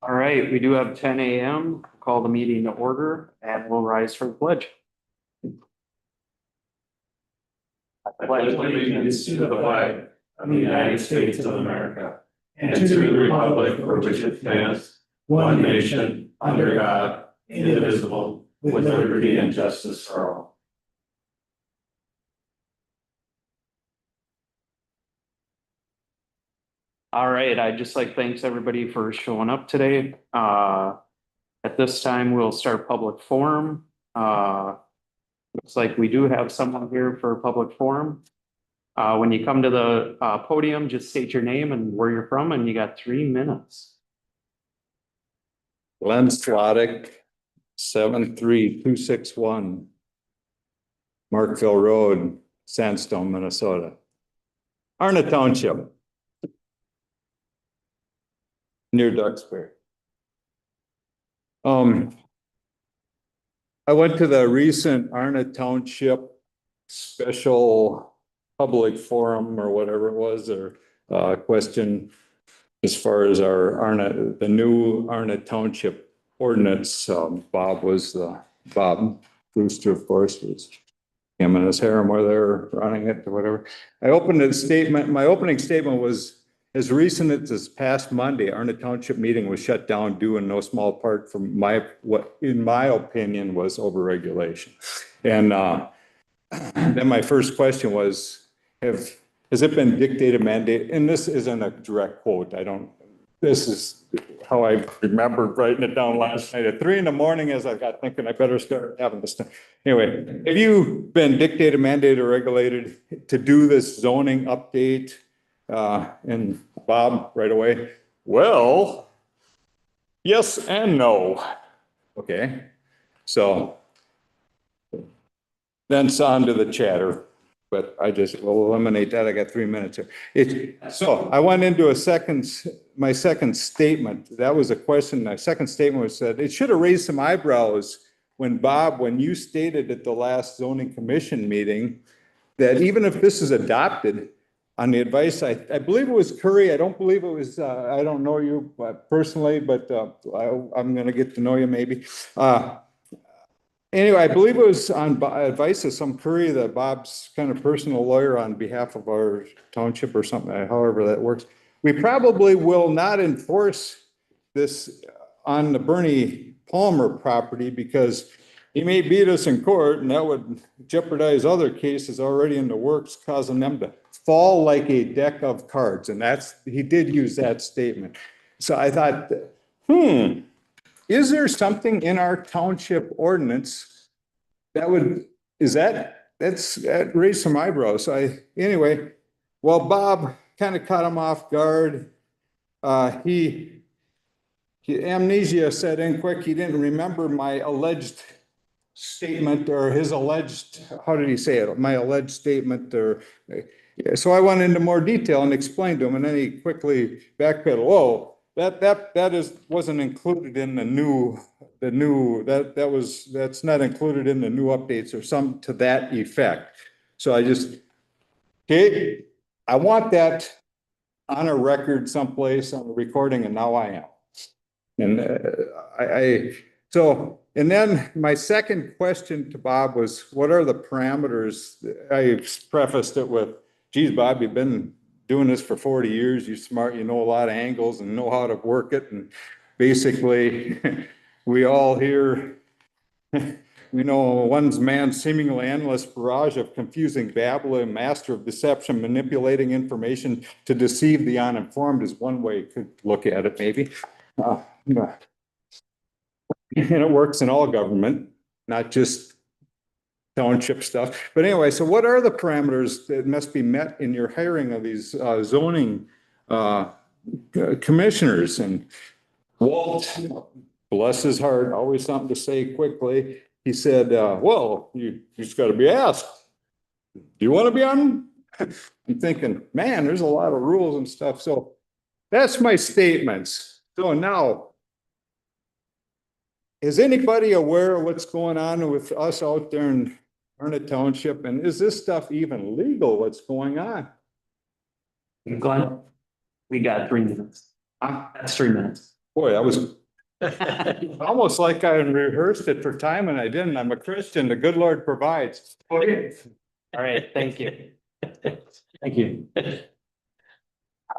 All right, we do have 10 a.m. Call the meeting to order and we'll rise for the pledge. I pledge allegiance to the flag of the United States of America and to the republic for which it stands, one nation, under God, indivisible, with liberty and justice for all. All right, I'd just like thanks everybody for showing up today. At this time, we'll start public forum. Looks like we do have someone here for public forum. When you come to the podium, just state your name and where you're from, and you got 3 minutes. Glenn Slottick, 73261. Markville Road, Sandstone, Minnesota. Arnott Township. Near Duxbury. I went to the recent Arnott Township special public forum or whatever it was, or question as far as the new Arnott Township ordinance. Bob Brewster, of course, was him and his harem were there running it or whatever. I opened a statement. My opening statement was, as recent as this past Monday, Arnott Township meeting was shut down due in no small part from what in my opinion was overregulation. And then my first question was, has it been dictated, mandated? And this isn't a direct quote. This is how I remembered writing it down last night at 3 a.m. as I got thinking I better start having this. Anyway, have you been dictated, mandated, or regulated to do this zoning update? And Bob right away, well, yes and no. Okay, so then it's on to the chatter, but I just will eliminate that. I got 3 minutes here. So I went into my second statement. That was a question. My second statement was that it should have raised some eyebrows when you stated at the last zoning commission meeting that even if this is adopted, on the advice, I believe it was Curry. I don't believe it was, I don't know you personally, but I'm going to get to know you maybe. Anyway, I believe it was on advice of some Curry, that Bob's kind of personal lawyer on behalf of our township or something, however that works. We probably will not enforce this on the Bernie Palmer property because he may beat us in court and that would jeopardize other cases already in the works, causing them to fall like a deck of cards. And he did use that statement. So I thought, is there something in our township ordinance that raised some eyebrows. So anyway, well, Bob kind of caught him off guard. Amnesia set in quick. He didn't remember my alleged statement or his alleged, how did he say it? My alleged statement so I went into more detail and explained to him, and then he quickly backpedaled. Oh, wasn't included in that's not included in the new updates or something to that effect. So I want that on a record someplace on the recording, and now I am. And and then my second question to Bob was, what are the parameters? I prefaced it with, geez, Bob, you've been doing this for 40 years. You're smart. You know a lot of angles and know how to work it. And basically, we all here, we know one man's seemingly endless barrage of confusing babble, a master of deception, manipulating information to deceive the uninformed is one way you could look at it, maybe. And it works in all government, not just township stuff. But anyway, so what are the parameters that must be met in your hiring of these zoning commissioners? And Walt, bless his heart, always something to say quickly. He said, well, you just got to be asked, do you want to be on? I'm thinking, man, there's a lot of rules and stuff. So that's my statements. So now, is anybody aware of what's going on with us out there in Arnott Township? And is this stuff even legal, what's going on? Glenn, we got 3 minutes. That's 3 minutes. Boy, that was almost like I rehearsed it for time and I didn't. I'm a Christian. The good Lord provides. All right, thank you. Thank you.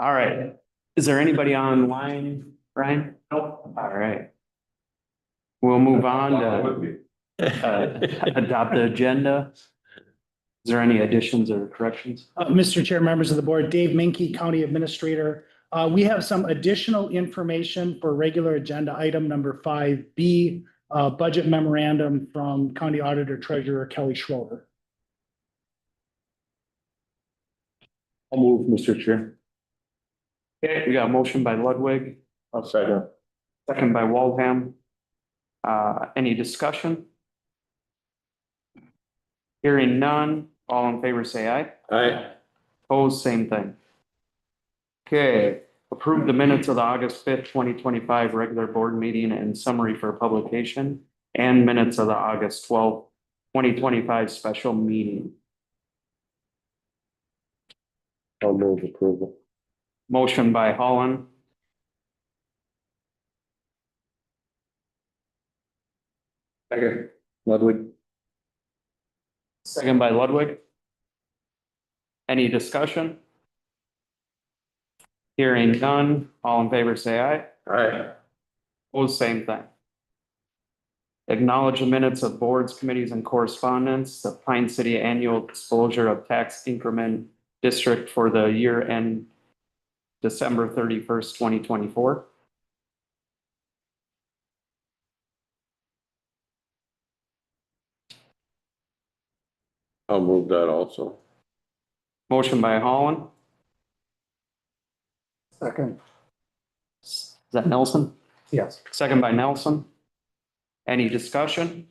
All right. Is there anybody online, Brian? Nope. All right. We'll move on to adopt the agenda. Is there any additions or corrections? Mr. Chair, members of the board, Dave Minke, County Administrator. We have some additional information for regular agenda item number 5B, budget memorandum from County Auditor Treasurer Kelly Schroeder. I'll move, Mr. Chair. Okay, we got a motion by Ludwig, I'll second. second by Waldham. Any discussion? Hearing none, all in favor say aye. Aye. Opposed, same thing. Okay, approve the minutes of the August 5th, 2025 regular board meeting and summary for publication, and minutes of the August 12th, 2025 special meeting. I'll move approval. Motion by Holland. Second. Ludwig. Second by Ludwig. Any discussion? Hearing none, all in favor say aye. Aye. Opposed, same thing. Acknowledge the minutes of boards, committees, and correspondence, the Pine City Annual Disclosure of Tax Increment District for the year end December 31st, 2024. I'll move that also. Motion by Holland. Second. Is that Nelson? Yes. Second by Nelson. Any discussion?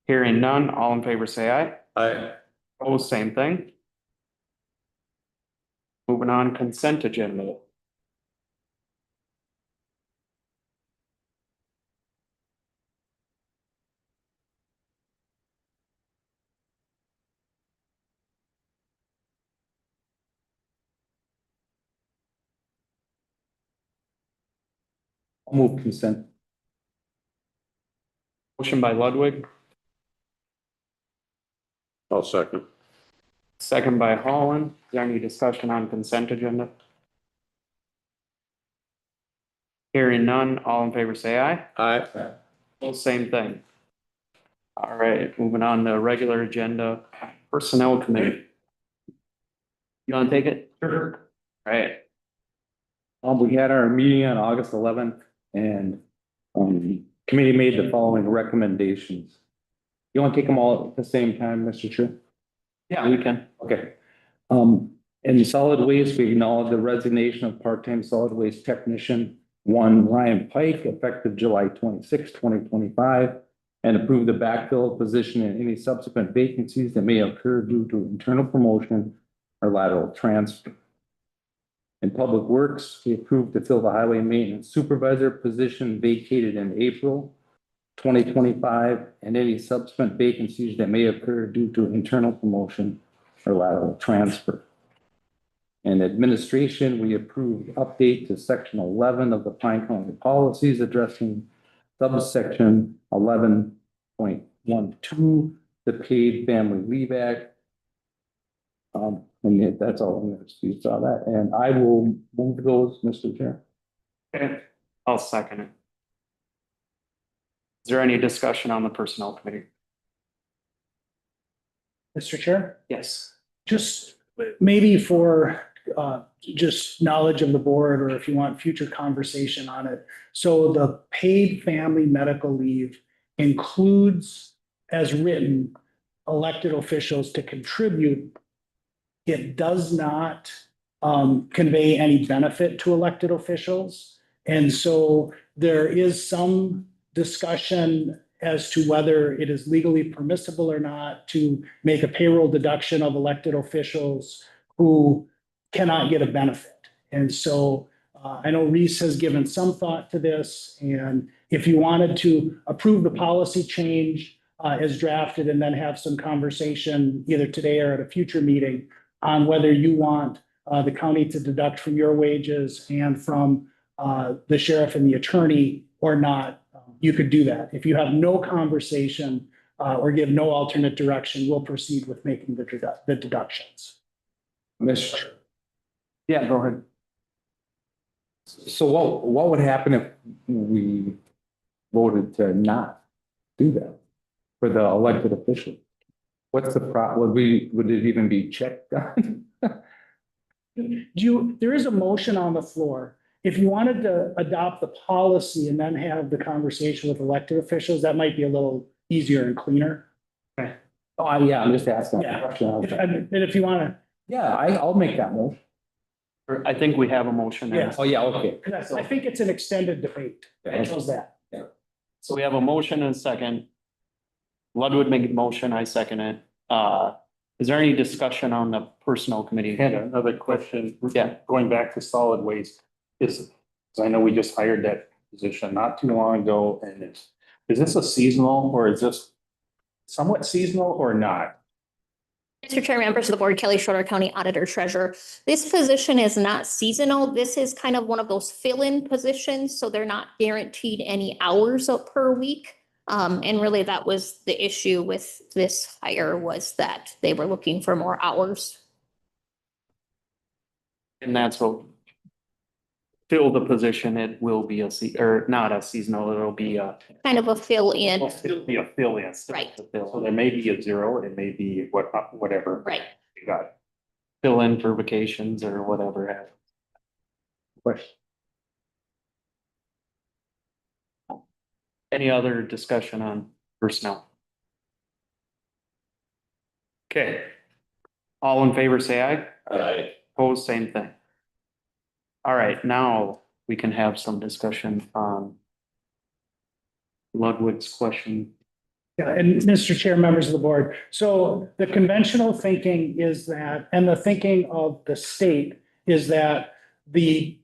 Hearing none, all in favor say aye. Aye. Opposed, same thing. Moving on, consent agenda. I'll move consent. Motion by Ludwig, I'll second. second by Holland. Is there any discussion on consent agenda? Hearing none, all in favor say aye. Aye. Well, same thing. All right, moving on to regular agenda, personnel committee. You want to take it? Sure. All right, We had our meeting on August 11th and committee made the following recommendations. You want to take them all at the same time, Mr. Chair? yeah, we can. Okay. In solid waste, we acknowledge the resignation of part-time solid waste technician Ryan Pike, effective July 26, 2025, and approve the backfill position and any subsequent vacancies that may occur due to internal promotion or lateral transfer. In Public Works, we approved to fill the highway maintenance supervisor position vacated in April 2025 and any subsequent vacancies that may occur due to internal promotion or lateral transfer. In administration, we approved update to section 11 of the Pine County policies addressing subsection 11.12, the Paid Family Leave Act. And that's all, you saw that, and I will move those, Mr. Chair. Okay, I'll second it. Is there any discussion on the personnel committee? Mr. Chair, Yes. just maybe for just knowledge of the board, or if you want future conversation on it. So the paid family medical leave includes, as written, elected officials to contribute. It does not convey any benefit to elected officials. And so there is some discussion as to whether it is legally permissible or not to make a payroll deduction of elected officials who cannot get a benefit. And so I know Reese has given some thought to this, and if you wanted to approve the policy change as drafted and then have some conversation either today or at a future meeting on whether you want the county to deduct from your wages and from the sheriff and the attorney or not, you could do that. If you have no conversation or give no alternate direction, we'll proceed with making the deductions. Mr. Yeah, go ahead. So what would happen if we voted to not do that for the elected official? What's the would it even be checked on? There is a motion on the floor. If you wanted to adopt the policy and then have the conversation with elected officials, that might be a little easier and cleaner. Oh, yeah, I'm just asking. a Yeah. question. And if you want Yeah, I'll make that motion. I think we have a motion there. Yes. Oh, yeah, okay. to, I think it's an extended debate. How's that? So we have a motion and a second. Ludwig made a motion, I second it. Is there any discussion on the personnel committee? I had another question. Yeah. Going back to solid waste, I know we just hired that position not too long ago, and is this a seasonal or is this somewhat seasonal or not? Mr. Chair, members of the board, Kelly Schroeder, County Auditor Treasurer. This position is not seasonal. This is kind of one of those fill-in positions, so they're not guaranteed any hours per week. And really that was the issue with this hire, was that they were looking for more hours. And that's what fill the position, it will be or not a seasonal, it'll be a. Kind of a fill-in, It'll be a fill-in. Right. So there may be a zero, it may be whatever. right? You got it. Fill in for vacations or whatever. Question. Any other discussion on personnel? Okay. All in favor, say aye. Opposed, same thing. All right, now we can have some discussion on Ludwig's question. Yeah, and Mr. Chair, members of the board, so the conventional thinking is that, and the thinking of the state is that the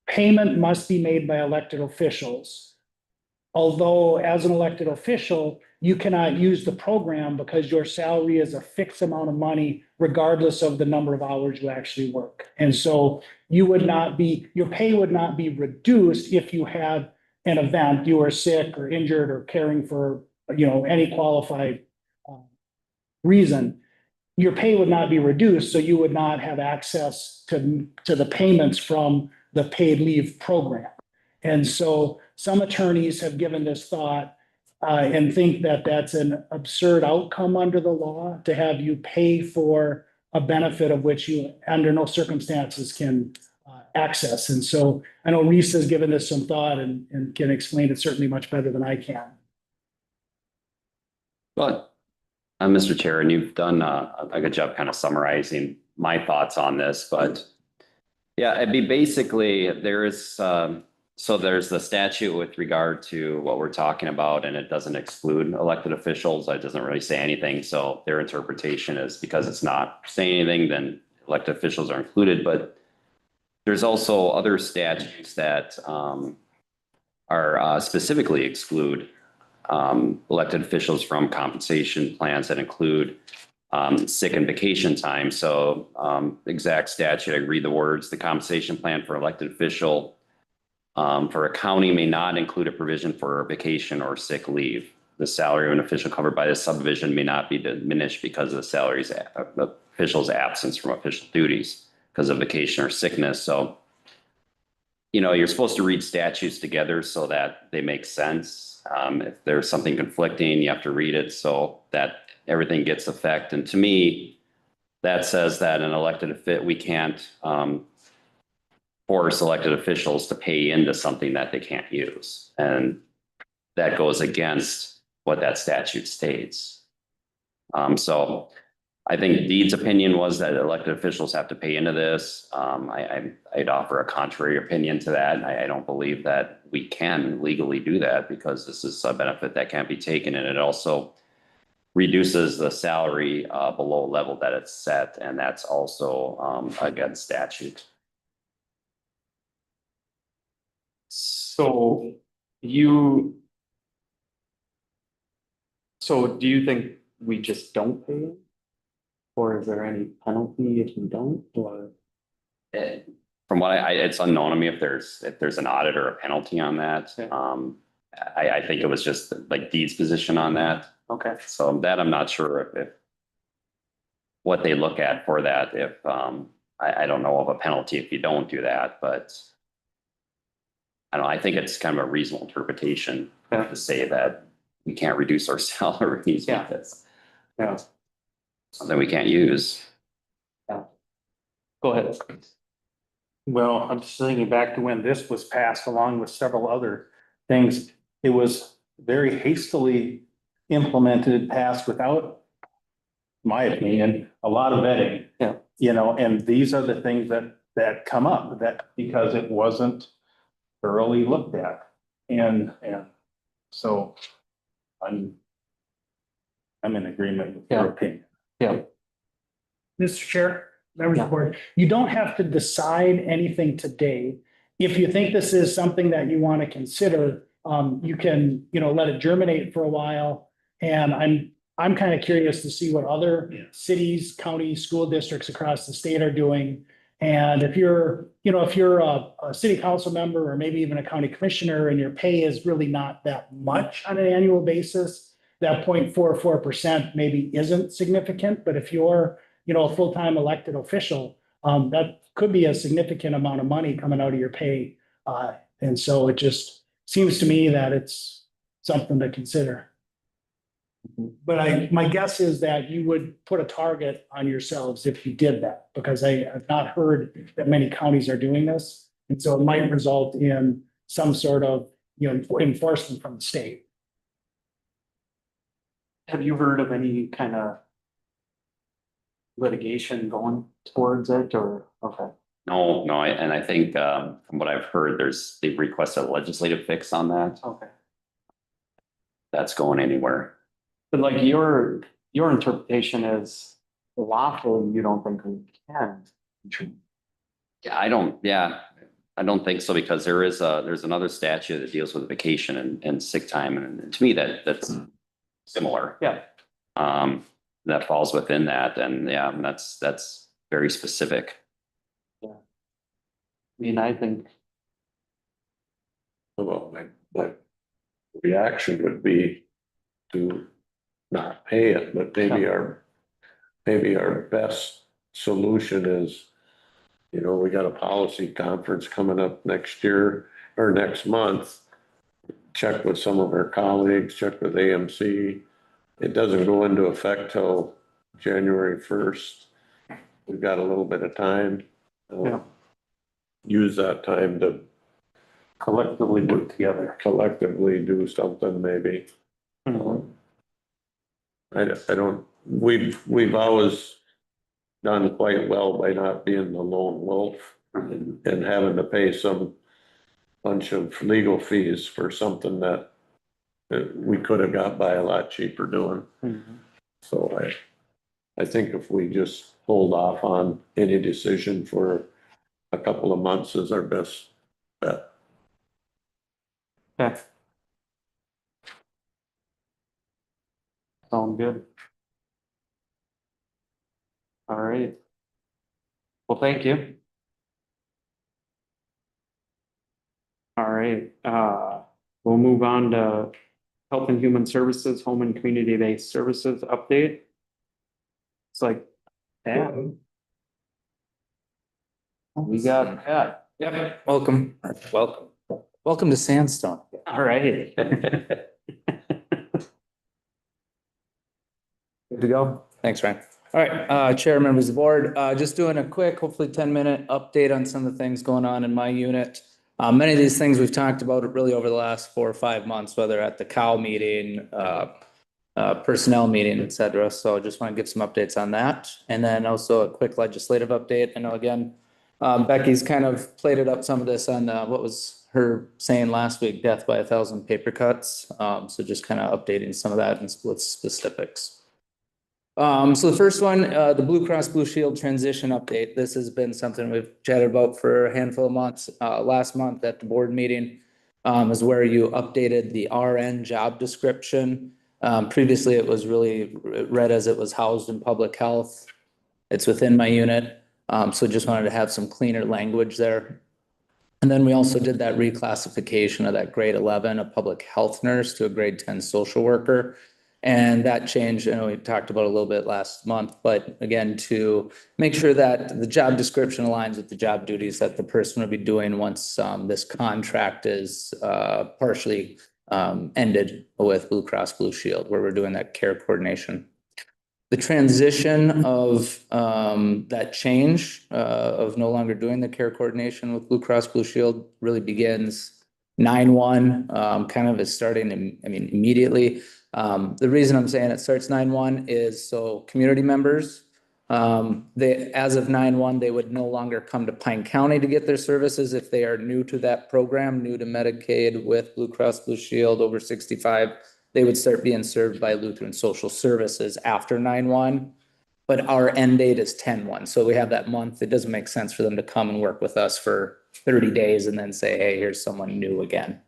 payment must be made by elected officials. Although as an elected official, you cannot use the program because your salary is a fixed amount of money regardless of the number of hours you actually work. And so your pay would not be reduced if you had an event, you were sick or injured or caring for, any qualified reason. Your pay would not be reduced, so you would not have access to the payments from the paid leave program. And so some attorneys have given this thought and think that that's an absurd outcome under the law to have you pay for a benefit of which you under no circumstances can access. And so I know Reese has given this some thought and can explain it certainly much better than I can. But, Mr. Chair, and you've done a good job kind of summarizing my thoughts on this, but yeah, it'd be basically, there's the statute with regard to what we're talking about, and it doesn't exclude elected officials. It doesn't really say anything. So their interpretation is because it's not saying anything, then elected officials are included. But there's also other statutes that are specifically exclude elected officials from compensation plans that include sick and vacation time. So exact statute, I read the words, the compensation plan for elected official for a county may not include a provision for vacation or sick leave. The salary of an official covered by this subdivision may not be diminished because of the official's absence from official duties because of vacation or sickness. So, you're supposed to read statutes together so that they make sense. If there's something conflicting, you have to read it so that everything gets effect. And to me, that says that we can't force elected officials to pay into something that they can't use. And that goes against what that statute states. So I think Deed's opinion was that elected officials have to pay into this. I'd offer a contrary opinion to that. I don't believe that we can legally do that because this is a benefit that can't be taken. And it also reduces the salary below level that it's set. And that's also against statute. So do you think we just don't pay it? Or is there any penalty if you don't, or? from what it's unknown to me if there's an audit or a penalty on that. Okay. I think it was just like Dee's position on that. Okay. So that I'm not sure if what they look at for that, if, I don't know of a penalty if you don't do that, but I don't know, I think it's kind of a reasonable interpretation Yeah. to say that we can't reduce our salaries Yeah. because Yeah. something we can't use. Go ahead. Well, I'm just thinking back to when this was passed along with several other things. It was very hastily implemented, passed without, my opinion, a lot of vetting. Yeah. You know, and these are the things that come up, that because it wasn't thoroughly looked at. And so I'm in agreement with your Yeah. opinion. Yeah. Mr. Chair, members of Yeah. the board, you don't have to decide anything today. If you think this is something that you want to consider, you can, let it germinate for a while. And I'm kind of curious to see what other cities, counties, school districts across the state are doing. And if you're a city council member or maybe even a county commissioner and your pay is really not that much on an annual basis, that 0.44% maybe isn't significant. But if you're, a full-time elected official, that could be a significant amount of money coming out of your pay. And so it just seems to me that it's something to consider. But my guess is that you would put a target on yourselves if you did that, because I have not heard that many counties are doing this. And so it might result in some sort of, enforcement from the state. Have you heard of any kind of litigation going towards it or, okay? No, and I think, from what I've heard, they've requested a legislative fix on that. Okay. That's going anywhere. But like your interpretation is lawful, you don't think we can. Yeah, I don't think so because there's another statute that deals with vacation and sick time. And to me, that's similar. Yeah. That falls within that. And yeah, that's very specific. I mean, I think, Well, my reaction would be to not pay it, but maybe our best solution is, we got a policy conference coming up next year or next month. Check with some of our colleagues, check with AMC. It doesn't go into effect till January 1st. We've got a little bit of time. Yeah. Use that time to Collectively work together. collectively do something maybe. I don't, we've always done quite well by not being the lone wolf and having to pay some bunch of legal fees for something that we could have got by a lot cheaper doing. So I think if we just hold off on any decision for a couple of months is our best bet. okay. Sound good. All right. Well, thank you. All right, we'll move on to Health and Human Services, Home and Community-Based Services update. It's like, yeah. We got Pat. Yep, welcome. Welcome to Sandstone. All right. Good to go? Thanks, Ryan. All right, Chair, members of the board, just doing a quick, hopefully 10-minute update on some of the things going on in my unit. Many of these things we've talked about really over the last 4 or 5 months, whether at the COW meeting, personnel meeting, et cetera. So I just want to give some updates on that. And then also a quick legislative update. I know again, Becky's kind of plated up some of this on what was her saying last week, death by 1,000 paper cuts. So just kind of updating some of that and with specifics. So the first one, the Blue Cross Blue Shield transition update. This has been something we've chatted about for a handful of months. Last month at the board meeting is where you updated the RN job description. Previously, it was really read as it was housed in public health. It's within my unit. So just wanted to have some cleaner language there. And then we also did that reclassification of that grade 11, a public health nurse, to a grade 10 social worker. And that change, I know we talked about a little bit last month, but again, to make sure that the job description aligns with the job duties that the person will be doing once this contract is partially ended with Blue Cross Blue Shield, where we're doing that care coordination. The transition of that change of no longer doing the care coordination with Blue Cross Blue Shield really begins 9/1, kind of is starting, immediately. The reason I'm saying it starts 9/1 is so community members, as of 9/1, they would no longer come to Pine County to get their services if they are new to that program, new to Medicaid with Blue Cross Blue Shield over 65. They would start being served by Lutheran Social Services after 9/1. But our end date is 10/1. So we have that month. It doesn't make sense for them to come and work with us for 30 days and then say, hey, here's someone new again.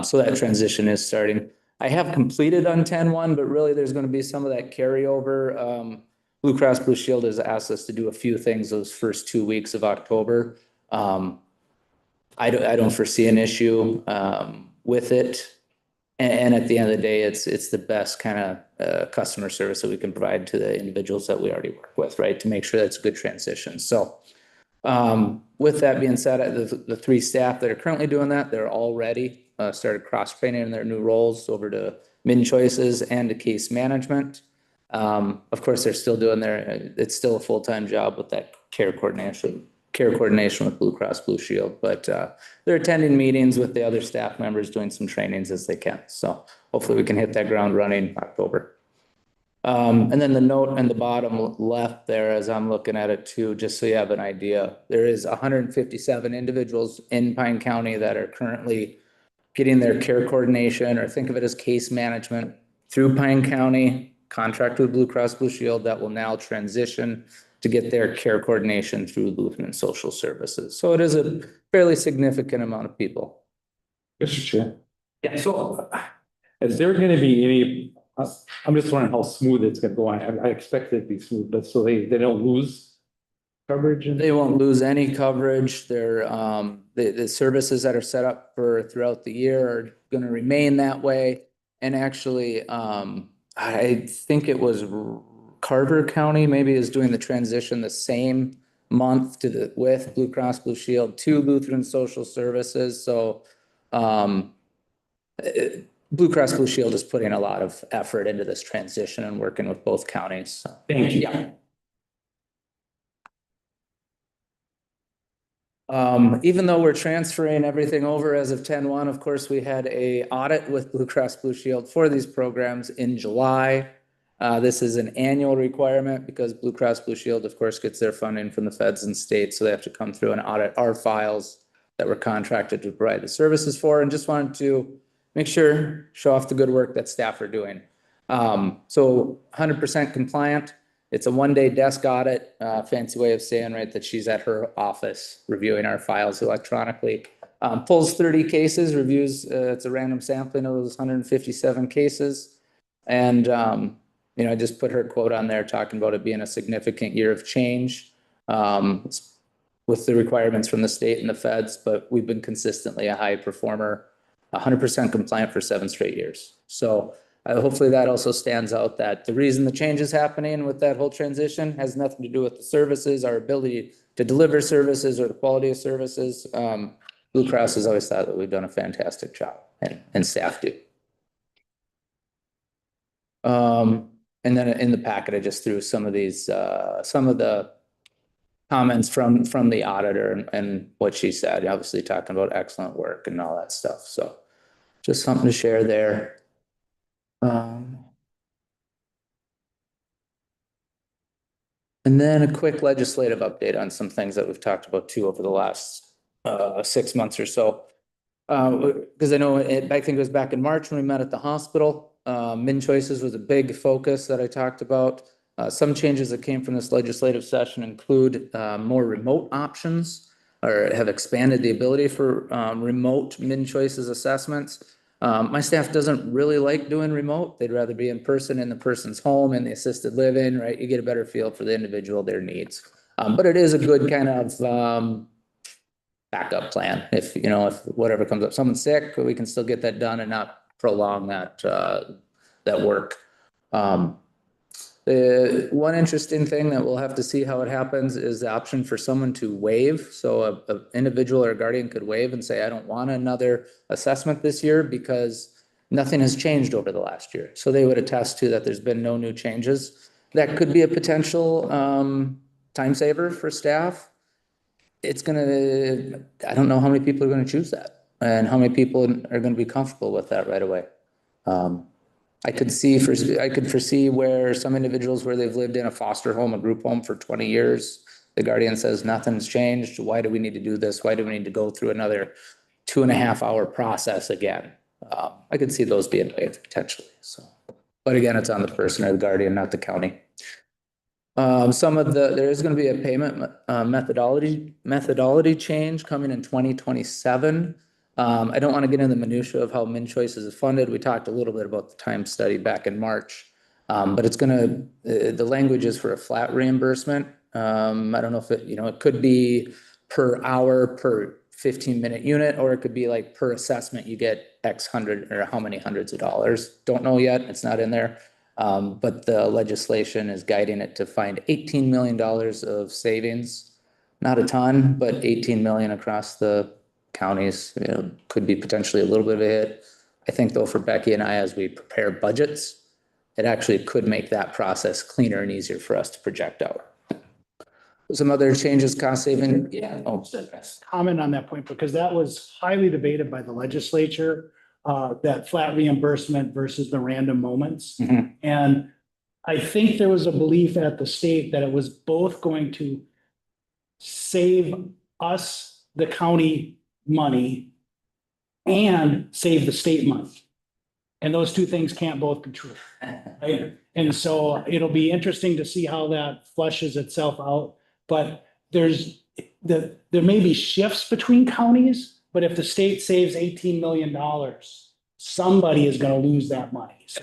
So that transition is starting. I have completed on 10/1, but really there's going to be some of that carryover. Blue Cross Blue Shield has asked us to do a few things those first 2 weeks of October. I don't foresee an issue with it. And at the end of the day, it's the best kind of customer service that we can provide to the individuals that we already work with, right? To make sure that's a good transition. So with that being said, the 3 staff that are currently doing that, they're already started cross-training in their new roles over to Min Choices and to case management. Of course, they're still doing it's still a full-time job with that care coordination with Blue Cross Blue Shield, but they're attending meetings with the other staff members, doing some trainings as they can. So hopefully we can hit that ground running in October. And then the note in the bottom left there, as I'm looking at it too, just so you have an idea, there is 157 individuals in Pine County that are currently getting their care coordination, or think of it as case management, through Pine County, contract with Blue Cross Blue Shield, that will now transition to get their care coordination through Lutheran Social Services. So it is a fairly significant amount of people. Mr. Chair. Yeah, so is there gonna be any, I'm just wondering how smooth it's gonna go on. I expect it to be smooth, but so they don't lose coverage? They won't lose any coverage. They're, the services that are set up for throughout the year are gonna remain that way. And actually, I think it was Carter County maybe is doing the transition the same month with Blue Cross Blue Shield to Lutheran Social Services. So, Blue Cross Blue Shield is putting a lot of effort into this transition and working with both counties. Thank you. Yeah. Even though we're transferring everything over as of 10/1, of course, we had a audit with Blue Cross Blue Shield for these programs in July. This is an annual requirement because Blue Cross Blue Shield, of course, gets their funding from the feds and states. So they have to come through and audit our files that we're contracted to provide the services for, and just wanted to make sure, show off the good work that staff are doing. So 100% compliant. It's a 1-day desk audit, fancy way of saying, right, that she's at her office reviewing our files electronically. Pulls 30 cases, reviews, it's a random sampling of those 157 cases. And, I just put her quote on there talking about it being a significant year of change with the requirements from the state and the feds, but we've been consistently a high performer, 100% compliant for 7 straight years. So hopefully that also stands out, that the reason the change is happening with that whole transition has nothing to do with the services, our ability to deliver services, or the quality of services. Blue Cross has always thought that we've done a fantastic job, and staff do. And then in the packet, I just threw some of these, some of the comments from the auditor and what she said, obviously talking about excellent work and all that stuff. So just something to share there. And then a quick legislative update on some things that we've talked about too over the last 6 months or so. Because I know I think it was back in March when we met at the hospital. Min Choices was a big focus that I talked about. Some changes that came from this legislative session include more remote options, or have expanded the ability for remote Min Choices assessments. My staff doesn't really like doing remote. They'd rather be in person, in the person's home, in the assisted living, right? You get a better feel for the individual, their needs. But it is a good kind of, backup plan. If, you know, if whatever comes up, someone's sick, we can still get that done and not prolong that, that work. The one interesting thing that we'll have to see how it happens is the option for someone to waive. So a individual or a guardian could waive and say, I don't want another assessment this year because nothing has changed over the last year. So they would attest to that there's been no new changes. That could be a potential time saver for staff. It's gonna, I don't know how many people are gonna choose that and how many people are gonna be comfortable with that right away. I could foresee where some individuals where they've lived in a foster home, a group home for 20 years, the guardian says nothing's changed. Why do we need to do this? Why do we need to go through another 2.5 hour process again? I could see those being waived potentially. So, but again, it's on the person or the guardian, not the county. There is going to be a payment methodology change coming in 2027. I don't want to get into the minutia of how MinChoice is funded. We talked a little bit about the time study back in March. But it's gonna, the language is for a flat reimbursement. I don't know if it, you know, it could be per hour, per 15-minute unit, or it could be like per assessment, you get X hundred or how many hundreds of dollars. Don't know yet, it's not in there. But the legislation is guiding it to find $18 million of savings. Not a ton, but 18 million across the counties, you know, could be potentially a little bit of a hit. I think though for Becky and I, as we prepare budgets, it actually could make that process cleaner and easier for us to project out. Some other changes, cost saving, yeah. Oh, Comment on that point, because that was highly debated by the legislature, that flat reimbursement versus the random moments. Mhm. And I think there was a belief at the state that it was both going to save us, the county, money and save the state money. And those two things can't both be true. Right? And so it'll be interesting to see how that flushes itself out. But there may be shifts between counties, but if the state saves $18 million, somebody is going to lose that money. So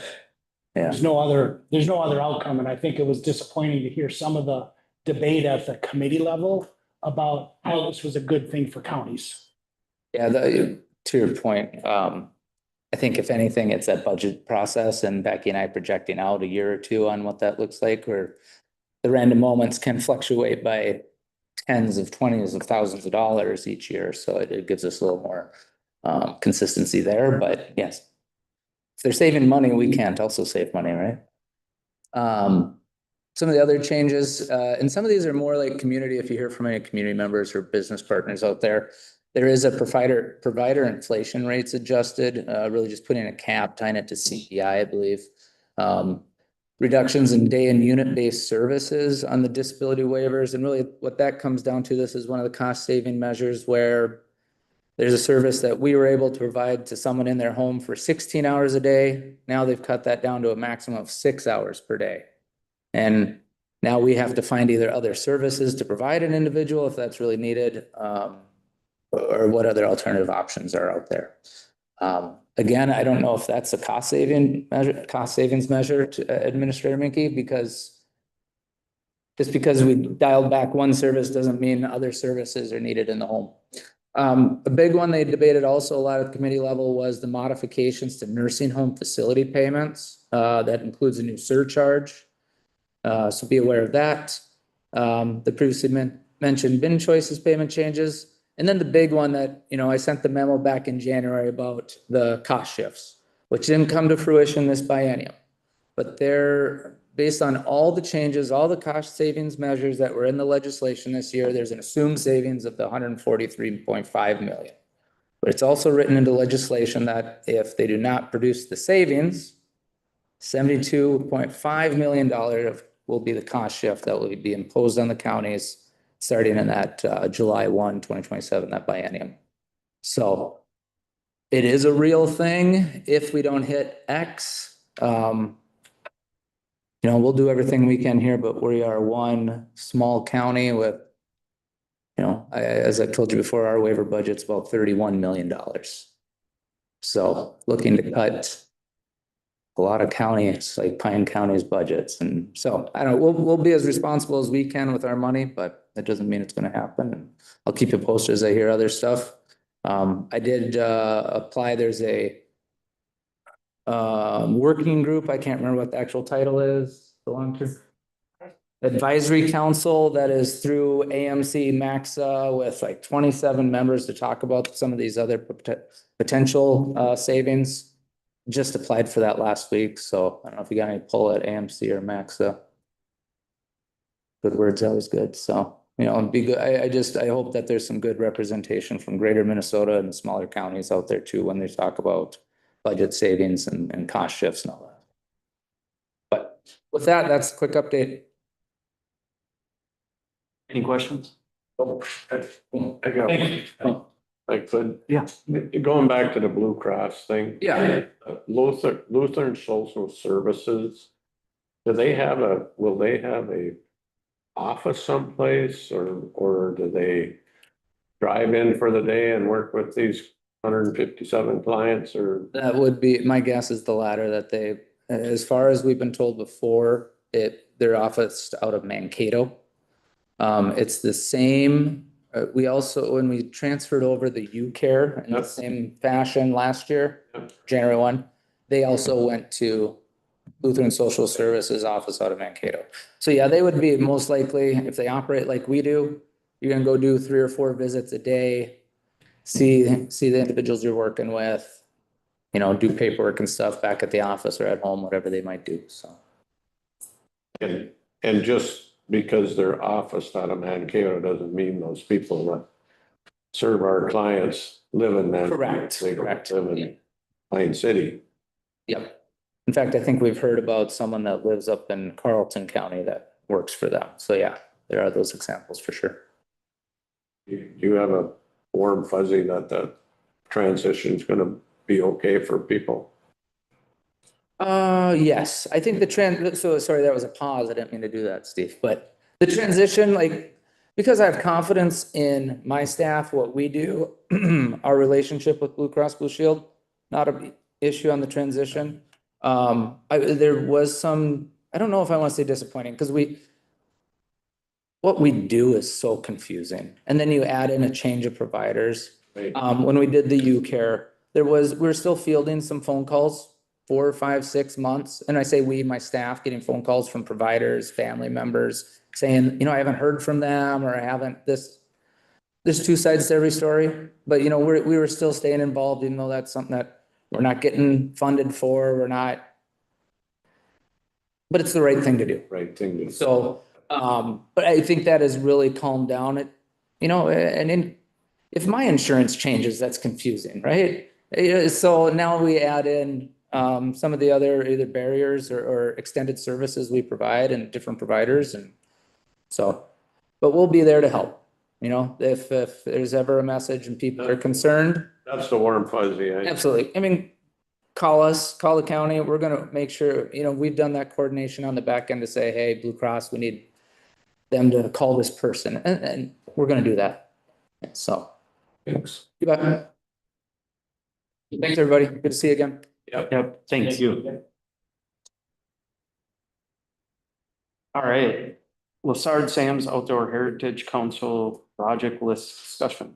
Yeah. there's no other outcome. And I think it was disappointing to hear some of the debate at the committee level about how this was a good thing for counties. Yeah, to your point, I think if anything, it's that budget process and Becky and I projecting out a year or two on what that looks like, where the random moments can fluctuate by tens of twenties of thousands of dollars each year. So it gives us a little more consistency there, but yes. If they're saving money, we can't also save money, right? Some of the other changes, and some of these are more like community, if you hear from any community members or business partners out there, there is a provider inflation rates adjusted, really just putting a cap, tying it to CPI, I believe. Reductions in day and unit-based services on the disability waivers. And really what that comes down to, this is one of the cost saving measures where there's a service that we were able to provide to someone in their home for 16 hours a day. Now they've cut that down to a maximum of 6 hours per day. And now we have to find either other services to provide an individual if that's really needed, or what other alternative options are out there. Again, I don't know if that's a cost savings measure to Administrator Minke, because just because we dialed back one service doesn't mean other services are needed in the home. A big one they debated also a lot at the committee level was the modifications to nursing home facility payments. That includes a new surcharge. So be aware of that. The previously mentioned MinChoice's payment changes. And then the big one that, you know, I sent the memo back in January about the cost shifts, which didn't come to fruition this biennium. But they're based on all the changes, all the cost savings measures that were in the legislation this year, there's an assumed savings of the 143.5 million. But it's also written into legislation that if they do not produce the savings, $72.5 million will be the cost shift that will be imposed on the counties starting in that July 1, 2027, that biennium. So it is a real thing. If we don't hit X, you know, we'll do everything we can here, but we are one small county with, you know, as I told you before, our waiver budget's about $31 million. So looking to cut a lot of counties, like Pine County's budgets. And so I don't know, we'll be as responsible as we can with our money, but that doesn't mean it's gonna happen. And I'll keep you posted as I hear other stuff. I did, apply, there's a working group, I can't remember what the actual title is, the long-term advisory council that is through AMC Maxa with like 27 members to talk about some of these other potential savings. Just applied for that last week, so I don't know if you got any pull at AMC or Maxa. Good word's always good, so, you know, it'd be good. I hope that there's some good representation from greater Minnesota and smaller counties out there too, when they talk about budget savings and cost shifts and all that. But with that, that's a quick update. Any questions? I got, I could. Yeah. Going back to the Blue Cross thing. Yeah. Lutheran Social Services, will they have a office someplace or do they drive in for the day and work with these 157 clients or? That would be, my guess is the latter, that they, as far as we've been told before, their office out of Mankato. It's the same, we also, when we transferred over the U-Care in the Yep. same fashion last year, Yep. January 1, they also went to Lutheran Social Services office out of Mankato. So yeah, they would be most likely, if they operate like we do, you're gonna go do 3 or 4 visits a day, see the individuals you're working with, you know, do paperwork and stuff back at the office or at home, whatever they might do, so. And just because their office out of Mankato doesn't mean those people that serve our clients live in Mankato. Correct, They don't correct. live in Pine City. Yep. In fact, I think we've heard about someone that lives up in Carlton County that works for them. So yeah, there are those examples for sure. You have a warm fuzzy that the transition's gonna be okay for people. Yes, I think so sorry, that was a pause. I didn't mean to do that, Steve, but the transition, like, because I have confidence in my staff, what we do, our relationship with Blue Cross Blue Shield, not an issue on the transition. There was some, I don't know if I want to say disappointing, because what we do is so confusing. And then you add in a change of providers. Right. When we did the U-Care, we're still fielding some phone calls, 4, 5, 6 months. And I say we, my staff, getting phone calls from providers, family members saying, you know, I haven't heard from them, or I haven't there's 2 sides to every story, but you know, we were still staying involved, even though that's something that we're not getting funded for, but it's the right thing to do. Right thing to. So, but I think that has really calmed down it, you know, and if my insurance changes, that's confusing, right? So now we add in some of the other either barriers or extended services we provide and different providers. And so, but we'll be there to help, you know, if there's ever a message and people are concerned. That's the warm fuzzy. Absolutely. I mean, call us, call the county. We're going to make sure, you know, we've done that coordination on the back end to say, hey, Blue Cross, we need them to call this person, and we're going to do that. So. Thanks. You bet. Thanks, everybody. Good to see you again. Yep, thank you. All right, Lassard Sam's Outdoor Heritage Council project list discussion.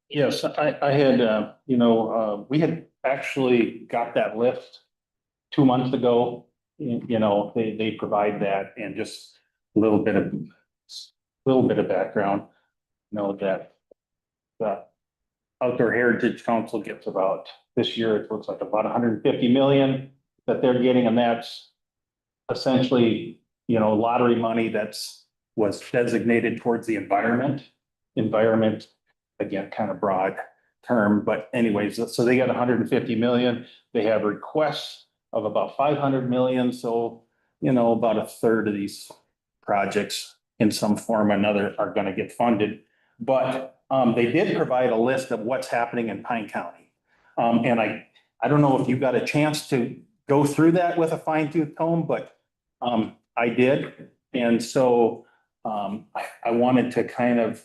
Yes, I had, we had actually got that list 2 months ago. You know, they provide that, and just a little bit of background. You know, that the Outdoor Heritage Council gets about, this year, it looks like about 150 million that they're getting, and that's essentially, you know, lottery money was designated towards the environment, again, kind of broad term, but anyways, so they got 150 million. They have requests of about 500 million. So, you know, about a third of these projects in some form or another are going to get funded. But they did provide a list of what's happening in Pine County. And I don't know if you got a chance to go through that with a fine tooth comb, but I did. And so I wanted to kind of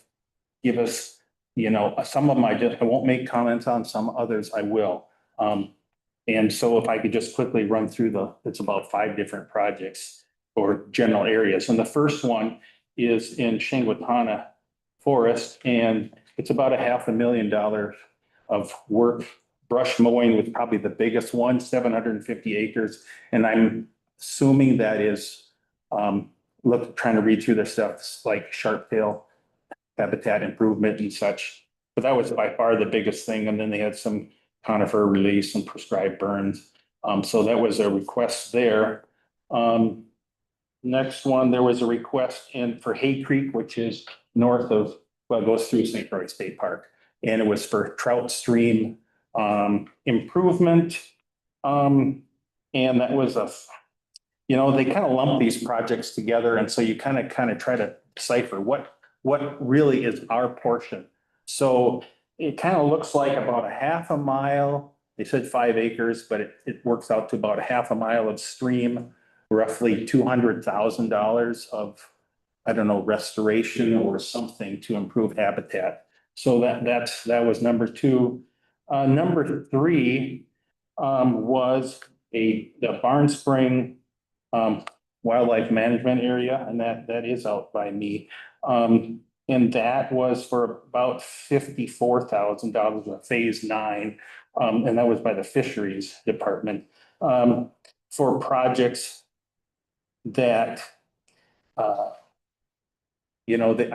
give us, you know, some of them I won't make comments on, some others I will. And so if I could just quickly run through it's about 5 different projects or general areas. And the first one is in Shingwatana Forest, and it's about $500,000 of work. Brush mowing was probably the biggest one, 750 acres. And I'm assuming that is, trying to read through the stuff like sharp-tail habitat improvement and such. But that was by far the biggest thing. And then they had some conifer release and prescribed burns. So that was a request there. Next one, there was a request for Hay Creek, which is north of, well, it goes through St. Croix State Park. And it was for trout stream improvement. And that was they kind of lump these projects together. And so you kind of try to decipher what really is our portion. So it kind of looks like about 1/2 mile. They said 5 acres, but it works out to about 1/2 mile of stream, roughly $200,000 of, I don't know, restoration or something to improve habitat. So that was number 2. Number 3 was the Barn Spring wildlife management area, and that is out by me. And that was for about $54,000 of phase 9. And that was by the fisheries department, for projects that, I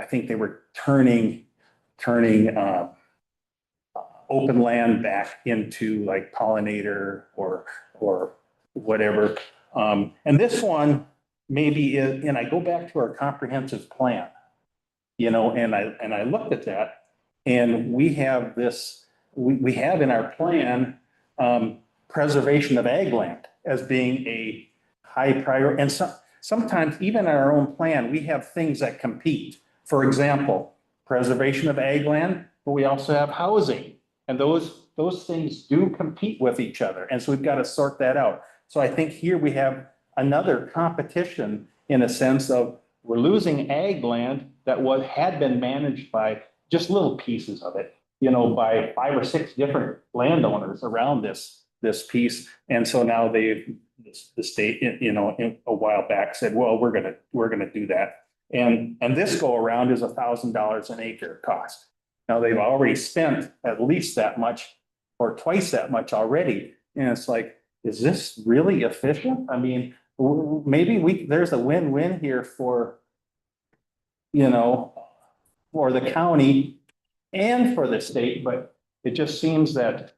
think they were turning open land back into like pollinator or whatever. And this one maybe is, and I go back to our comprehensive plan, and I looked at that, and we have this, we have in our plan, preservation of ag land as being a high priority. And sometimes even in our own plan, we have things that compete. For example, preservation of ag land, but we also have housing. And those things do compete with each other. And so we've got to sort that out. So I think here we have another competition in a sense of we're losing ag land that had been managed by just little pieces of it, by 5 or 6 different landowners around this piece. And so now the state, a while back said, well, we're gonna do that. And this go around is $1,000 an acre cost. Now they've already spent at least that much or twice that much already. And it's like, is this really efficient? I mean, maybe there's a win-win here for the county and for the state, but it just seems that,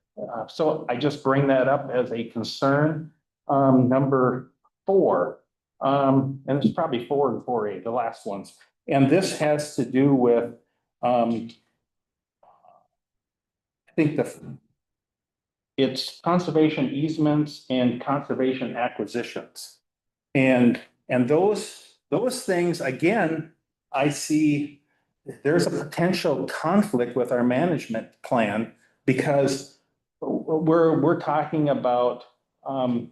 so I just bring that up as a concern. Number 4, and it's probably 4 and 4A, the last ones. And this has to do with, I think it's conservation easements and conservation acquisitions. And those things, again, I see there's a potential conflict with our management plan because we're talking about, and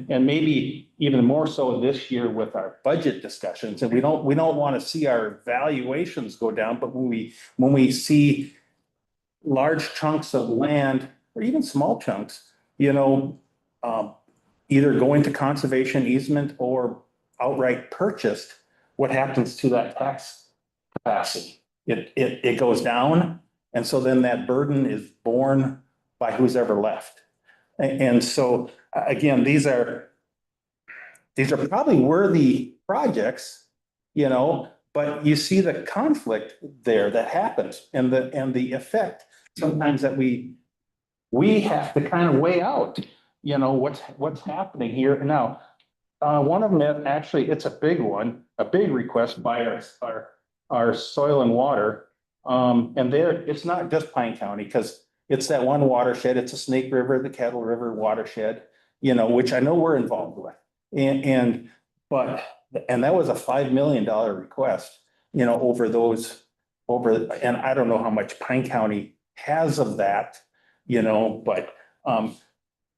maybe even more so this year with our budget discussions, and we don't want to see our valuations go down, but when we see large chunks of land or even small chunks, either going to conservation easement or outright purchased, what happens to that tax capacity? It goes down. And so then that burden is borne by who's ever left. And so again, these are probably worthy projects, but you see the conflict there that happens and the effect sometimes that we have to kind of weigh out, what's happening here. Now, one of them, actually, it's a big one, a big request by our soil and water. And it's not just Pine County, because it's that one watershed. It's a Snake River, the Kettle River watershed, which I know we're involved with. And that was a $5 million request, and I don't know how much Pine County has of that, but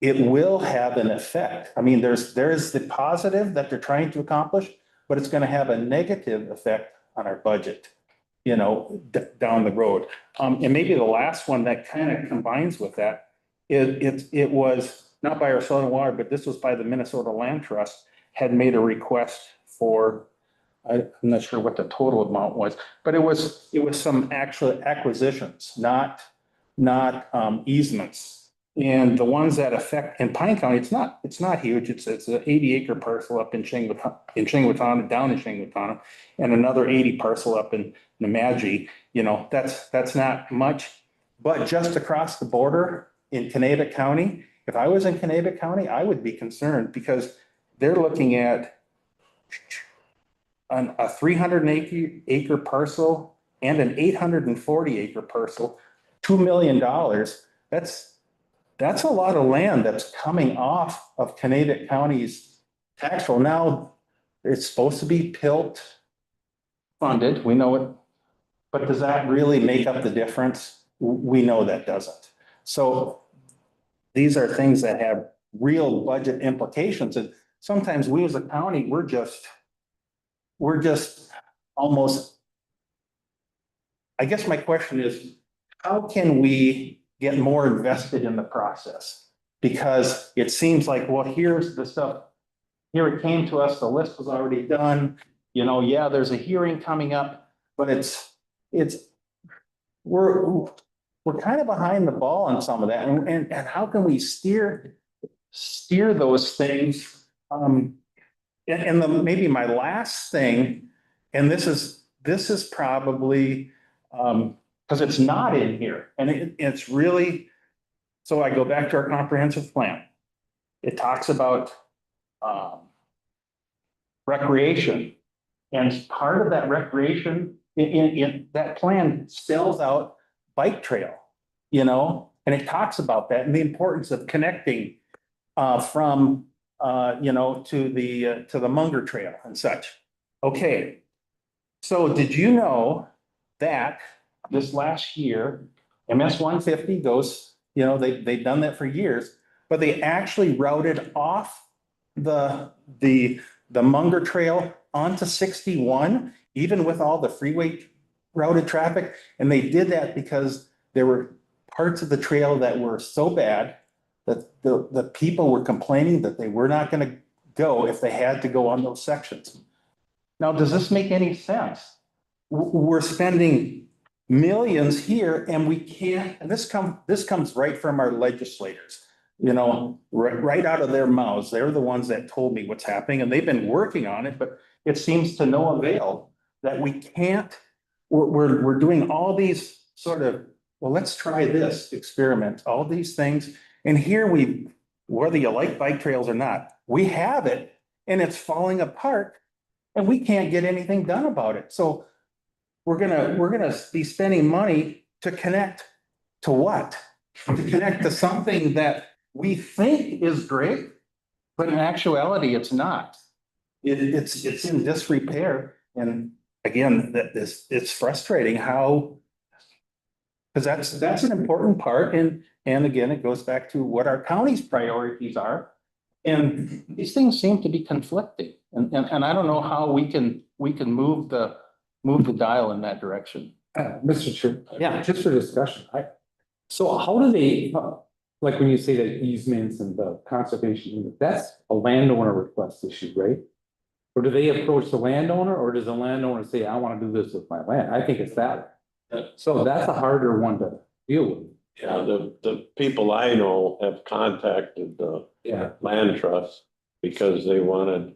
it will have an effect. I mean, there is the positive that they're trying to accomplish, but it's going to have a negative effect on our budget. down the road. And maybe the last one that kind of combines with that, it was not by our Soil and Water, but this was by the Minnesota Land Trust, had made a request for, I'm not sure what the total amount was, but it was some actual acquisitions, not easements. And the ones that affect, in Pine County, it's not huge. It's an 80-acre parcel up in Chingwatana, down in Chingwatana, and another 80 parcel up in Nemadji. That's not much. But just across the border in Kanabec County, if I was in Kanabec County, I would be concerned because they're looking at a 300-acre parcel and an 840-acre parcel, $2 million. That's a lot of land that's coming off of Kanabec County's tax roll. Now, it's supposed to be PILT funded, we know it, but does that really make up the difference? We know that doesn't. So these are things that have real budget implications, and sometimes we as a county, we're just almost, I guess my question is, how can we get more invested in the process? Because it seems like, well, here's the stuff, here it came to us, the list was already done, yeah, there's a hearing coming up, but we're kind of behind the ball on some of that, and how can we steer those things? Maybe my last thing, and this is probably, because it's not in here, and it's really, so I go back to our comprehensive plan. It talks about recreation, and part of that recreation in that plan spells out bike trail, and it talks about that and the importance of connecting from to the Munger Trail and such. Okay, so did you know that this last year, MS 150 goes, they've done that for years, but they actually routed off the Munger Trail onto 61, even with all the freeway routed traffic. And they did that because there were parts of the trail that were so bad that the people were complaining that they were not going to go if they had to go on those sections. Now, does this make any sense? We're spending millions here and we can't, and this comes right from our legislators, right out of their mouths. They're the ones that told me what's happening and they've been working on it, but it seems to no avail that we can't, we're doing all these sort of, well, let's try this experiment, all these things. And here whether you like bike trails or not, we have it and it's falling apart and we can't get anything done about it. So we're gonna be spending money to connect to what? To connect to something that we think is great, but in actuality, it's not. It's in disrepair. And again, it's frustrating how, because that's an important part. And again, it goes back to what our county's priorities are. And these things seem to be conflicting. And I don't know how we can move the dial in that direction. Mr. Chair. Yeah. Just for discussion, so how do they, like when you say the easements and the conservation, that's a landowner request issue, right? Or do they approach the landowner, or does the landowner say, I want to do this with my land? I think it's that. So that's a harder one to deal with. Yeah, the people I know have contacted the land trust because they wanted,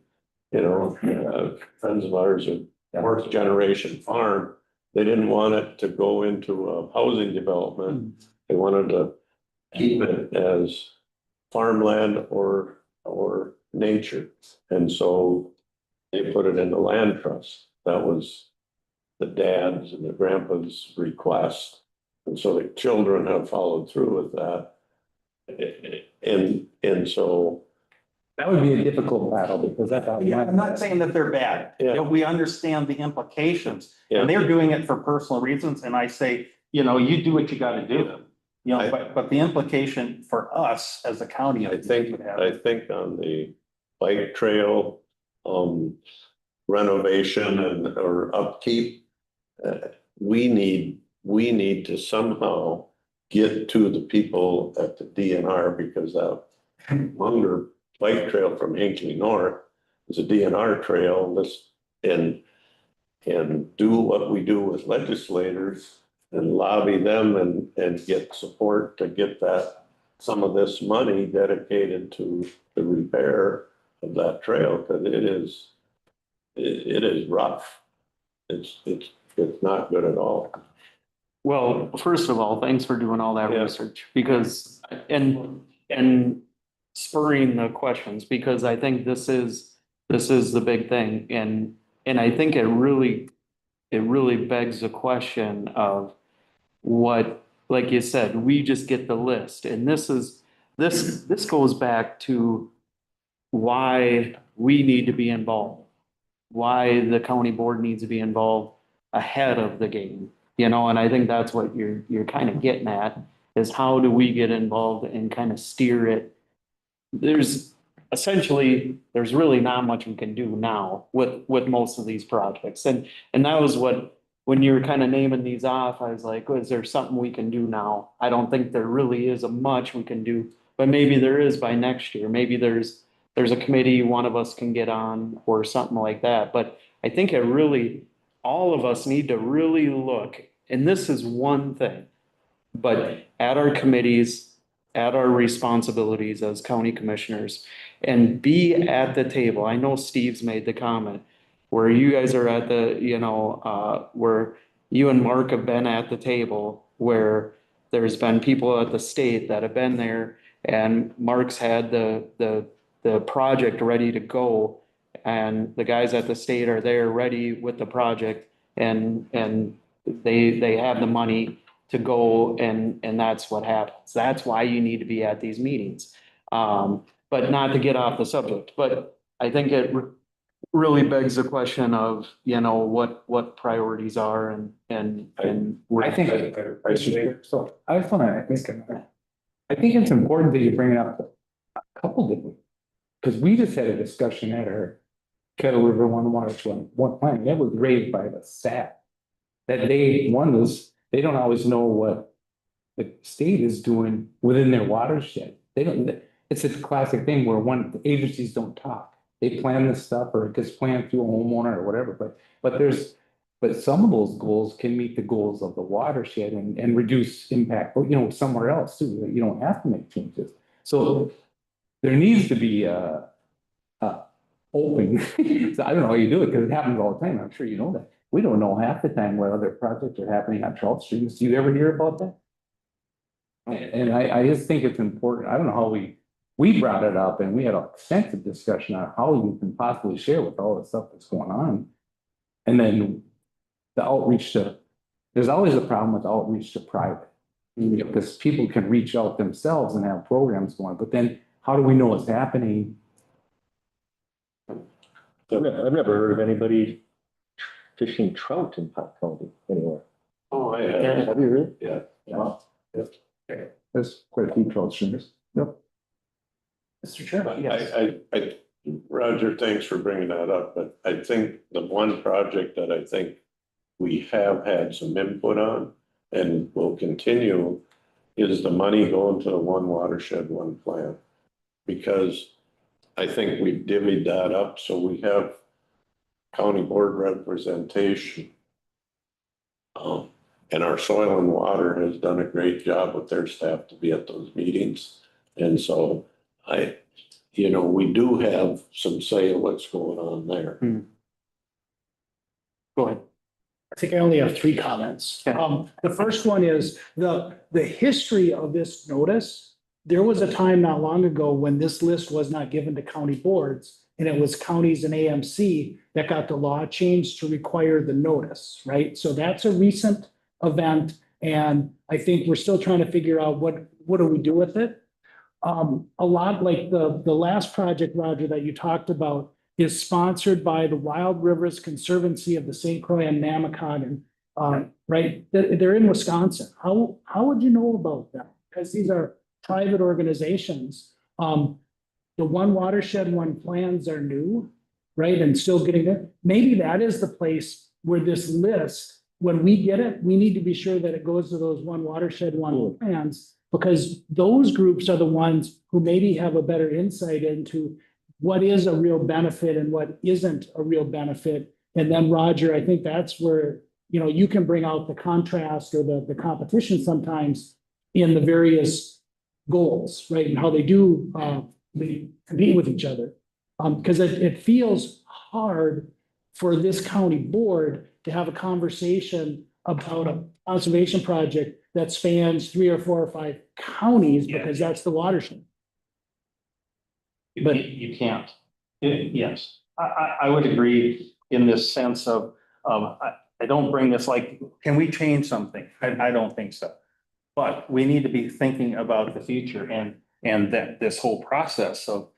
friends of ours are fourth generation farm. They didn't want it to go into a housing development. They wanted to keep it as farmland or nature. And so they put it in the land trust. That was the dad's and the grandpa's request. And so the children have followed through with that. And so That would be a difficult battle because that's. Yeah, I'm not saying that they're bad. Yeah. We understand the implications. Yeah. And they're doing it for personal reasons. And I say, you do what you got to do. But the implication for us as a county. I think on the bike trail, renovation or upkeep, we need to somehow get to the people at the DNR, because that Munger Bike Trail from Hinckley North is a DNR trail. And do what we do with legislators and lobby them and get support to get some of this money dedicated to the repair of that trail, because it is rough. It's not good at all. Well, first of all, thanks for doing all that Yeah. research because, and spurring the questions, because I think this is the big thing. And I think it really begs the question of what, like you said, we just get the list. And this goes back to why we need to be involved, why the county board needs to be involved ahead of the game. You know, and I think that's what you're kind of getting at, is how do we get involved and kind of steer it? There's really not much we can do now with most of these projects. And that was what, when you were kind of naming these off, I was like, is there something we can do now? I don't think there really is much we can do, but maybe there is by next year. Maybe there's a committee one of us can get on or something like that. But I think all of us need to really look, and this is one thing, but at our committees, at our responsibilities as county commissioners, and be at the table. I know Steve's made the comment where you guys are at the, where you and Mark have been at the table, where there's been people at the state that have been there, and Mark's had the project ready to go. And the guys at the state are there ready with the project, and they have the money to go, and that's what happens. That's why you need to be at these meetings. But not to get off the subject, but I think it really begs the question of, what priorities are and. I think, so I just want to, I think it's important that you bring it up a couple different, because we just had a discussion at our Kettle River One Watershed one plan, that was raised by the staff. That they don't always know what the state is doing within their watershed. It's a classic thing where the agencies don't talk. They plan this stuff, or it gets planned through a homeowner or whatever, but some of those goals can meet the goals of the watershed and reduce impact, somewhere else too. You don't have to make changes. So there needs to be open. So I don't know how you do it, because it happens all the time. I'm sure you know that. We don't know half the time what other projects are happening on trout streams. Do you ever hear about that? And I just think it's important. I don't know how we brought it up, and we had an extensive discussion on how you can possibly share with all the stuff that's going on. And then the outreach there's always a problem with outreach to private, because people can reach out themselves and have programs going, but then how do we know what's happening? I've never heard of anybody fishing trout in Pot County anywhere. Oh, I have. Have you really? Yeah. Wow. There's quite a few trout streamers. Yep. Mr. Chairman, yes. Roger, thanks for bringing that up, but I think the one project that I think we have had some input on and will continue is the money going to the One Watershed, One Plan. Because I think we've divvied that up, so we have county board representation. And our soil and water has done a great job with their staff to be at those meetings. And so we do have some say in what's going on there. Go ahead. I think I only have 3 comments. The first one is the history of this notice. There was a time not long ago when this list was not given to county boards, and it was counties and AMC that got the law changed to require the notice, right? So that's a recent event, and I think we're still trying to figure out what do we do with it. A lot like the last project, Roger, that you talked about is sponsored by the Wild Rivers Conservancy of the St. Croix and Namakan, right? They're in Wisconsin. How would you know about that? Because these are private organizations. The One Watershed, One Plans are new, right? And still getting it. Maybe that is the place where this list when we get it, we need to be sure that it goes to those one watershed, one plans, because those groups are the ones who maybe have a better insight into what is a real benefit and what isn't a real benefit. And then Roger, I think that's where, you know, you can bring out the contrast or the competition sometimes in the various goals, right? And how they do, they compete with each other. Because it feels hard for this county board to have a conversation about a conservation project that spans 3 or 4 or 5 counties, because that's the watershed. But you can't. Yes, I would agree in this sense of, I don't bring this like, can we change something? I don't think so. But we need to be thinking about the future and that this whole process of,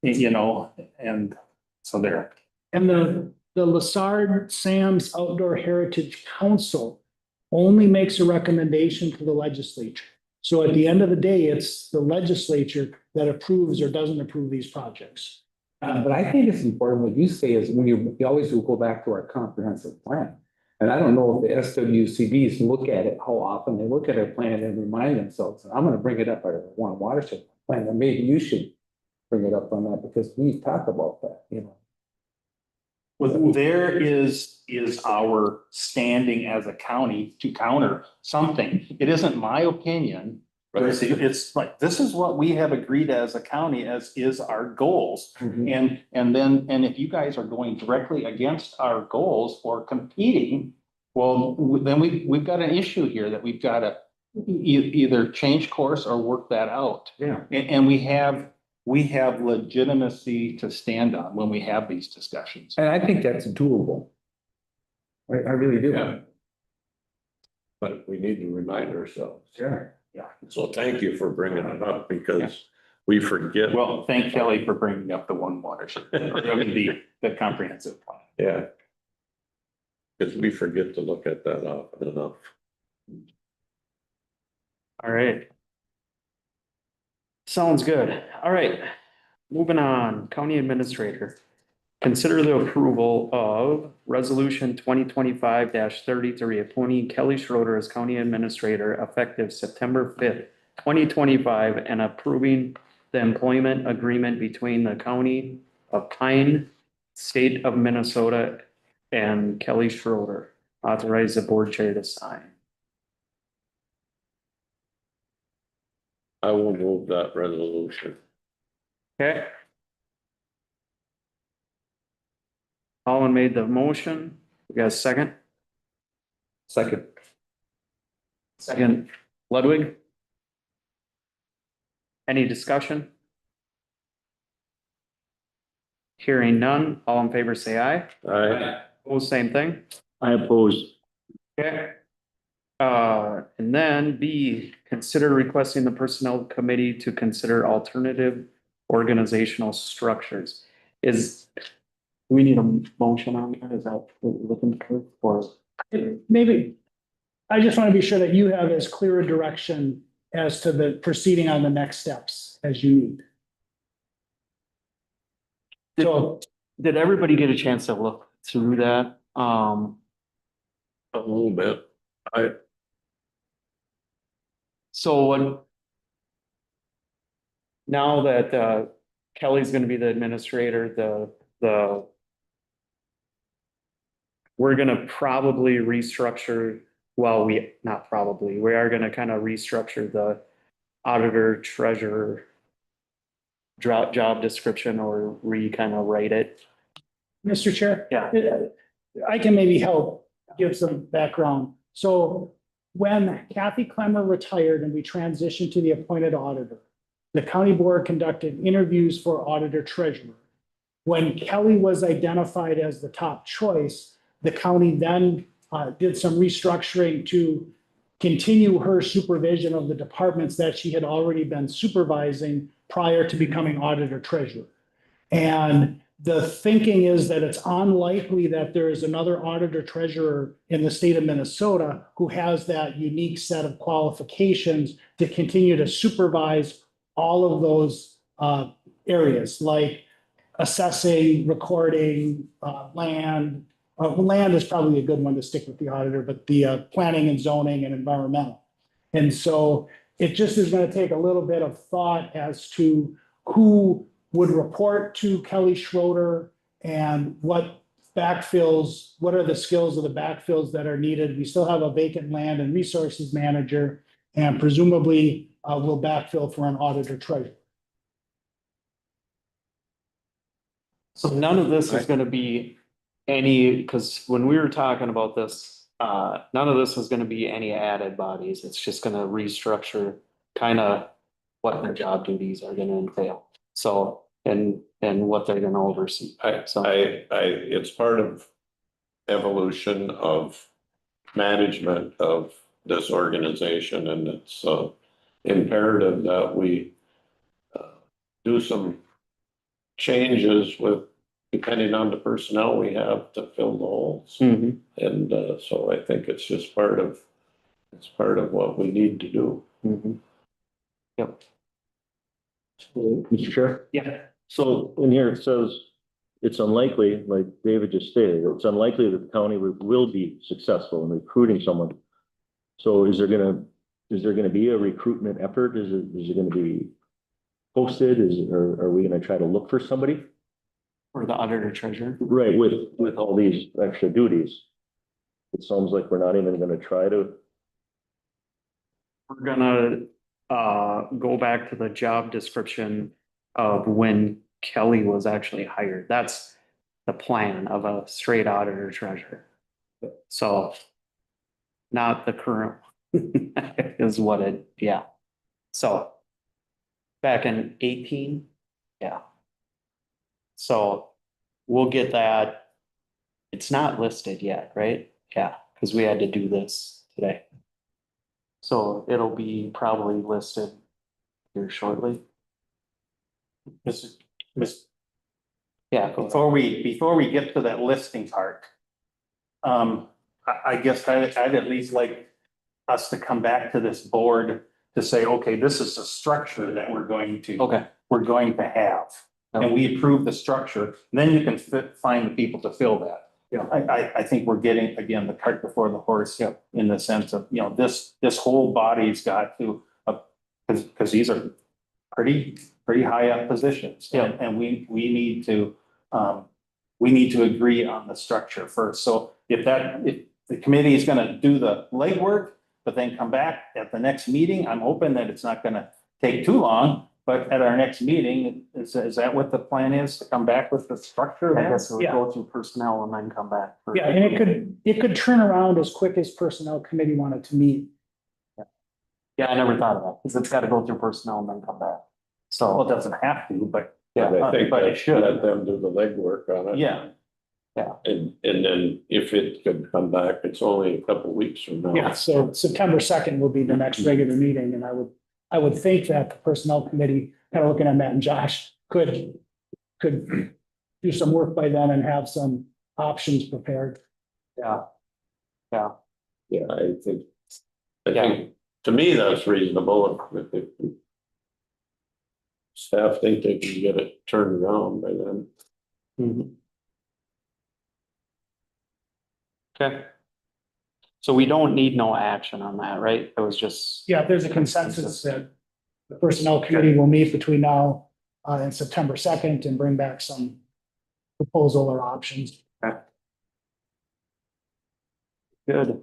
you know, and so there. And the Lassard Sam's Outdoor Heritage Council only makes a recommendation to the legislature. So at the end of the day, it's the legislature that approves or doesn't approve these projects. But I think it's important what you say is when you always will go back to our comprehensive plan. And I don't know if the SWCDs look at it, how often they look at a plan and remind themselves, I'm gonna bring it up at one watershed plan, and maybe you should bring it up on that because we talk about that, you know. Well, there is our standing as a county to counter something. It isn't my opinion. It's like, this is what we have agreed as a county as is our goals. And then if you guys are going directly against our goals or competing, well, then we've got an issue here that we've got to either change course or work that out. Yeah. And we have legitimacy to stand on when we have these discussions. And I think that's doable. I really do. Yeah. But we need to remind ourselves. Sure. So thank you for bringing it up because we forget. Well, thank Kelly for bringing up the one watershed, or the comprehensive plan. Yeah. Because we forget to look at that often enough. All right. Sounds good. All right. Moving on, County Administrator. Consider the approval of Resolution 2025-33, appointing Kelly Schroeder as County Administrator effective September 5th, 2025, and approving the employment agreement between the County of Pine, State of Minnesota, and Kelly Schroeder. Authorize the board chair to sign. I will move that resolution. Okay. Colin made the motion. You got a second? Second. Second, Ludwig? Any discussion? Hearing none, all in favor say aye. Aye. Opposed, same thing. I oppose. Okay. And then B, consider requesting the Personnel Committee to consider alternative organizational structures. Do we need a motion on that? Is that what we're looking for? Or Maybe, I just want to be sure that you have as clear a direction as to the proceeding on the next steps as you need. So, did everybody get a chance to look through that? A little bit. So what? Now that Kelly's gonna be the administrator, we're gonna probably restructure, well, not probably, we are gonna kind of restructure the auditor treasurer job description or kind of write it. Mr. Chair? Yeah. I can maybe help give some background. So when Kathy Clemmer retired and we transitioned to the appointed auditor, the county board conducted interviews for auditor treasurer. When Kelly was identified as the top choice, the county then did some restructuring to continue her supervision of the departments that she had already been supervising prior to becoming auditor treasurer. And the thinking is that it's unlikely that there is another auditor treasurer in the state of Minnesota who has that unique set of qualifications to continue to supervise all of those areas like assessing, recording, land, land is probably a good one to stick with the auditor, but the planning and zoning and environmental. And so it just is gonna take a little bit of thought as to who would report to Kelly Schroeder and what backfills, what are the skills of the backfills that are needed. We still have a vacant land and resources manager, and presumably we'll backfill for an auditor treasurer. So none of this is gonna be any, because when we were talking about this, none of this is gonna be any added bodies. It's just gonna restructure kind of what their job duties are gonna entail. So, and what they're gonna oversee. So, It's part of evolution of management of this organization, and it's imperative that we do some changes with, depending on the personnel we have to fill the holes. Mhm. And so I think it's just part of what we need to do. Mhm. Yep. Mr. Chair? Yeah. So in here it says, it's unlikely, like David just stated, it's unlikely that the county will be successful in recruiting someone. So is there gonna be a recruitment effort? Is it gonna be posted? Or are we gonna try to look for somebody? Or the auditor treasurer. Right, with all these extra duties. It sounds like we're not even gonna try to. We're gonna go back to the job description of when Kelly was actually hired. That's the plan of a straight auditor treasurer. So not the current one is what it, yeah. So back in 18, yeah. So we'll get that. It's not listed yet, right? Yeah, because we had to do this today. So it'll be probably listed here shortly. Miss, Yeah, go ahead. before we get to that listing part, I guess I'd at least like us to come back to this board to say, okay, this is the structure that we're going to have. And we approve the structure, then you can find the people to fill that. Yeah. I think we're getting, again, the cart before the horse. Yeah. In the sense of, this whole body's got to, because these are pretty high up positions. Yeah. And we need to agree on the structure first. So if the committee is gonna do the legwork, but then come back at the next meeting, I'm hoping that it's not gonna take too long. But at our next meeting, is that what the plan is, to come back with the structure? I then? guess we'll go through personnel and then come back. Yeah, and it could turn around as quick as personnel committee wanted to meet. Yeah, I never thought of that, because it's got to go through personnel and then come back. Well, So, it doesn't have to, but yeah, I think but it that should. let them do the legwork on it. yeah. And then if it could come back, it's only a couple weeks from now. Yeah, so September 2nd will be the next regular meeting, and I would think that the personnel committee, kind of looking at Matt and Josh, could do some work by then and have some options prepared. yeah. Yeah, Yeah, I think, to me, that's reasonable if staff think they can get it turned around by then. mhm. Okay. So we don't need no action on that, right? It was just. Yeah, there's a consensus that the personnel committee will meet between now and September 2nd and bring back some proposal or options. Good.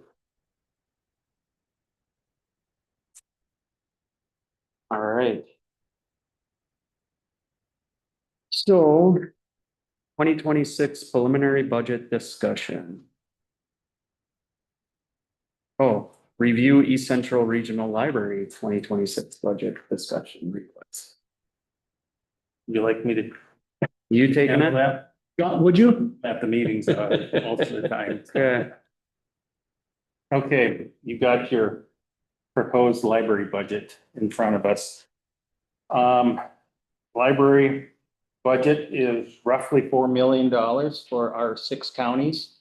All right. So 2026 preliminary budget discussion. Oh, review East Central Regional Library 2026 budget discussion request. Would you like me to You taking handle it? that John, would you? at the meetings most of the time? Okay. Okay, you got your proposed library budget in front of us. Library budget is roughly $4 million for our 6 counties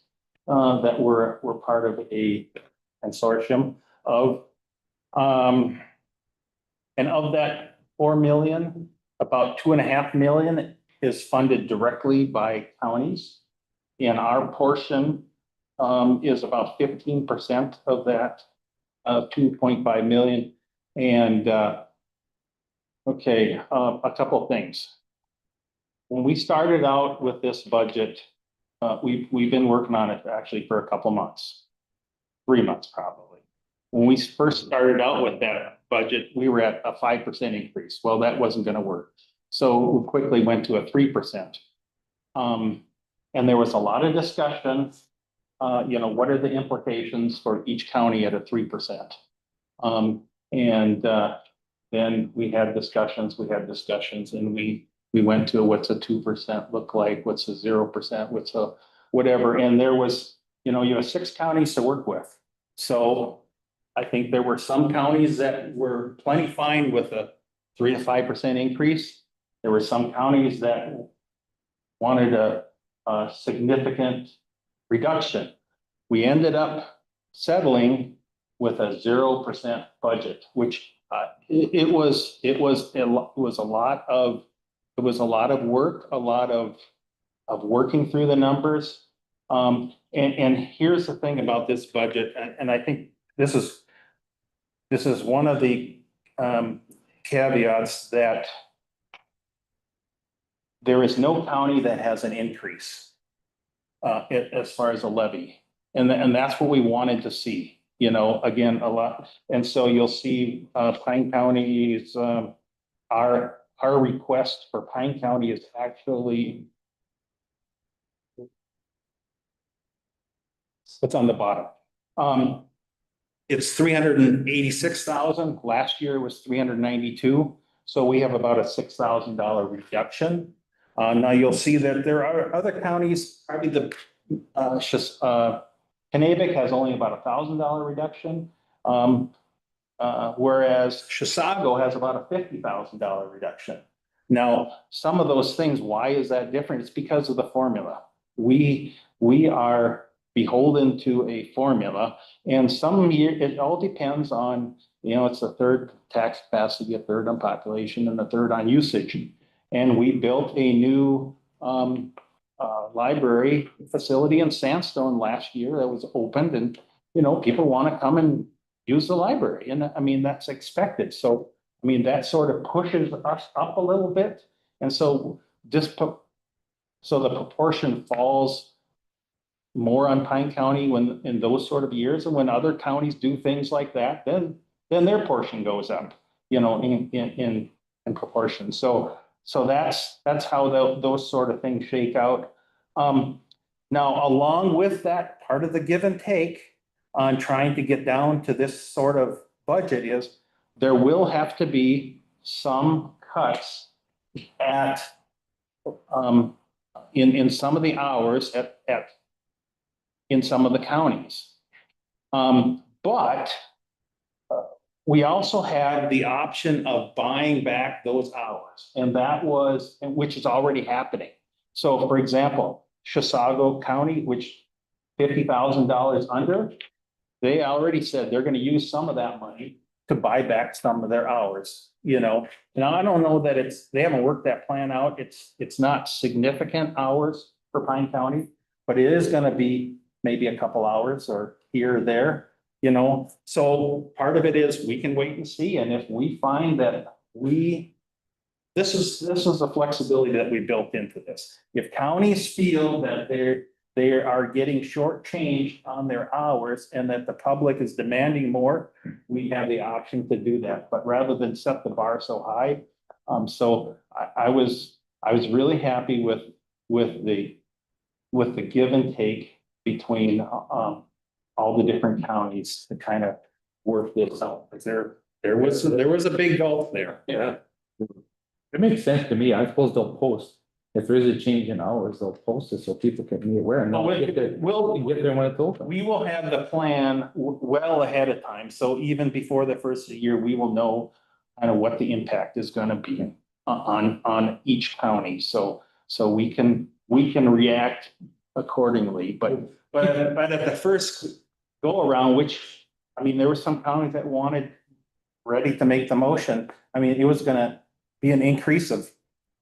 that we're part of a consortium of. And of that 4 million, about 2.5 million is funded directly by counties. and our portion is about 15% of that, 2.5 million. And, okay, a couple of things. When we started out with this budget, we've been working on it actually for a couple months, 3 months probably. When we first started out with that budget, we were at a 5% increase. Well, that wasn't going to work. So we quickly went to a 3%. And there was a lot of discussion, what are the implications for each county at a 3%? Then we had discussions, and we went to what's a 2% look like, what's a 0%, what's a whatever. And there was, you have 6 counties to work with. So I think there were some counties that were plenty fine with a 3 to 5% increase. There were some counties that wanted a significant reduction. We ended up settling with a 0% budget, which it was a lot of work, a lot of working through the numbers. And here's the thing about this budget, and I think this is one of the caveats, that there is no county that has an increase as far as a levy. And that's what we wanted to see, again, a lot. And so you'll see Pine County's, our request for Pine County is actually, it's on the bottom. It's 386,000. Last year was 392. So we have about a $6,000 reduction. Now you'll see that there are other counties, probably Kanabec has only about $1,000 reduction. Whereas Chisago has about a $50,000 reduction. Now, some of those things, why is that different? It's because of the formula. We are beholden to a formula, and some year, it all depends on, it's a third tax capacity, a third on population, and a third on usage. And we built a new library facility in Sandstone last year that was opened, and, people want to come and use the library. And I mean, that's expected. So, I mean, that sort of pushes us up a little bit. And so so the proportion falls more on Pine County when in those sort of years. And when other counties do things like that, then their portion goes up, in proportion. So that's how those sort of things shake out. Now, along with that, part of the give and take on trying to get down to this sort of budget is there will have to be some cuts at in some of the hours in some of the counties. But we also had the option of buying back those hours, and which is already happening. So for example, Chisago County, which $50,000 under, they already said they're going to use some of that money to buy back some of their hours, Now, I don't know that they haven't worked that plan out. It's not significant hours for Pine County, but it is going to be maybe a couple hours or here or there, So part of it is we can wait and see. And if we find that this is the flexibility that we built into this. If counties feel that they are getting shortchanged on their hours and that the public is demanding more, we have the option to do that. But rather than set the bar so high, so I was really happy with the give and take between all the different counties to kind of work this out. There was a big gulf there. Yeah. It makes sense to me. I suppose they'll post, if there is a change in hours, they'll post it so people can be aware and get there when it's open. We will have the plan well ahead of time. So even before the first of the year, we will know kind of what the impact is going to be on each county. So we can react accordingly. But at the first go around, which, I mean, there were some counties that wanted ready to make the motion. I mean, it was going to be an increase of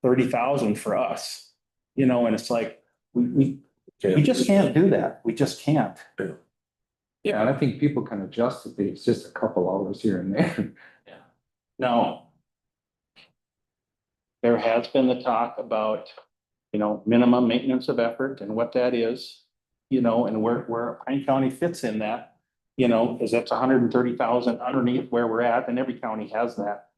30,000 for us, and it's like, we We just can't do that. We just can't. Yeah, and I think people can adjust if it's just a couple hours here and there. Now, there has been the talk about, minimum maintenance of effort and what that is, and where Pine County fits in that, because that's 130,000 underneath where we're at, and every county has that.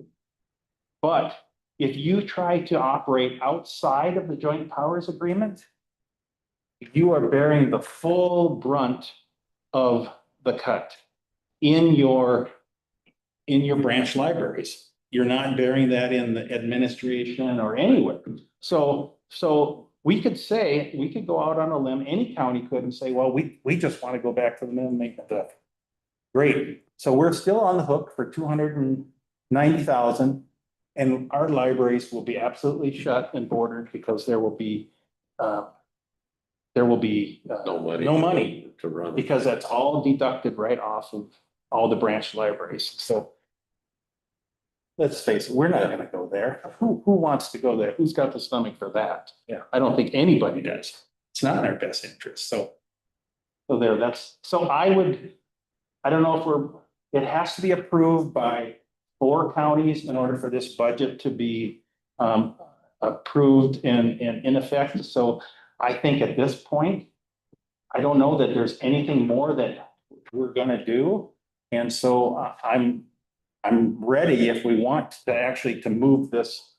But if you try to operate outside of the joint powers agreement, you are bearing the full brunt of the cut in your branch libraries. You're not bearing that in the administration or anywhere. So we could go out on a limb, any county could, and say, well, we just want to go back to the minimum maintenance effort. Great. So we're still on the hook for 290,000, and our libraries will be absolutely shut and bordered because there will be no money to run. because that's all deducted right off of all the branch libraries. So let's face it, we're not gonna go there. Who wants to go there? Who's got the stomach for that? Yeah. I don't think anybody does. It's not in their best interest, so I don't know if it has to be approved by 4 counties in order for this budget to be approved and in effect. So I think at this point, I don't know that there's anything more that we're gonna do. And so I'm ready if we want to actually to move this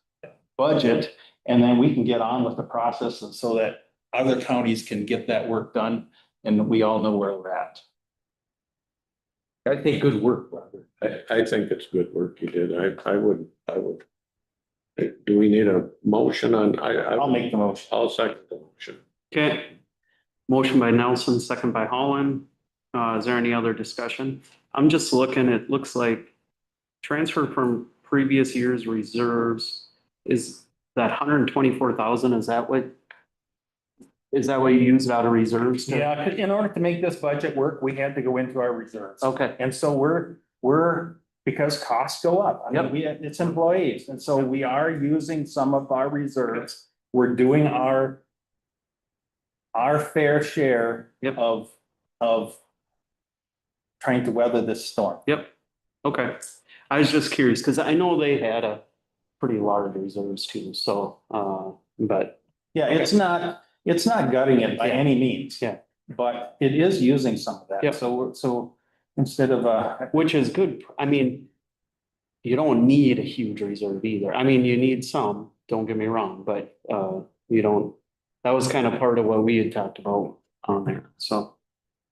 budget, and then we can get on with the process and so that other counties can get that work done and we all know where we're at. I think good work, Robert. I think it's good work you did. I would. Do we need a motion on, I'll make the motion. I'll second the motion. Okay. Motion by Nelson, second by Holland. Is there any other discussion? I'm just looking, it looks like transfer from previous year's reserves is that 124,000, is that what you used out of reserves? Yeah, 'cause in order to make this budget work, we had to go into our reserves. Okay, And so we're, because costs go up. I mean, it's employees. And so we are using some of our reserves. We're doing our fair share Yep. of trying to weather this storm. yep, okay. I was just curious, because I know they had a pretty large reserves too, so, but, Yeah, it's not gutting it by any means. Yeah. But it is using some of that. Yep. So instead of, which is good. I mean, you don't need a huge reserve either. I mean, you need some, don't get me wrong, but, you don't, that was kind of part of what we had talked about on there, so.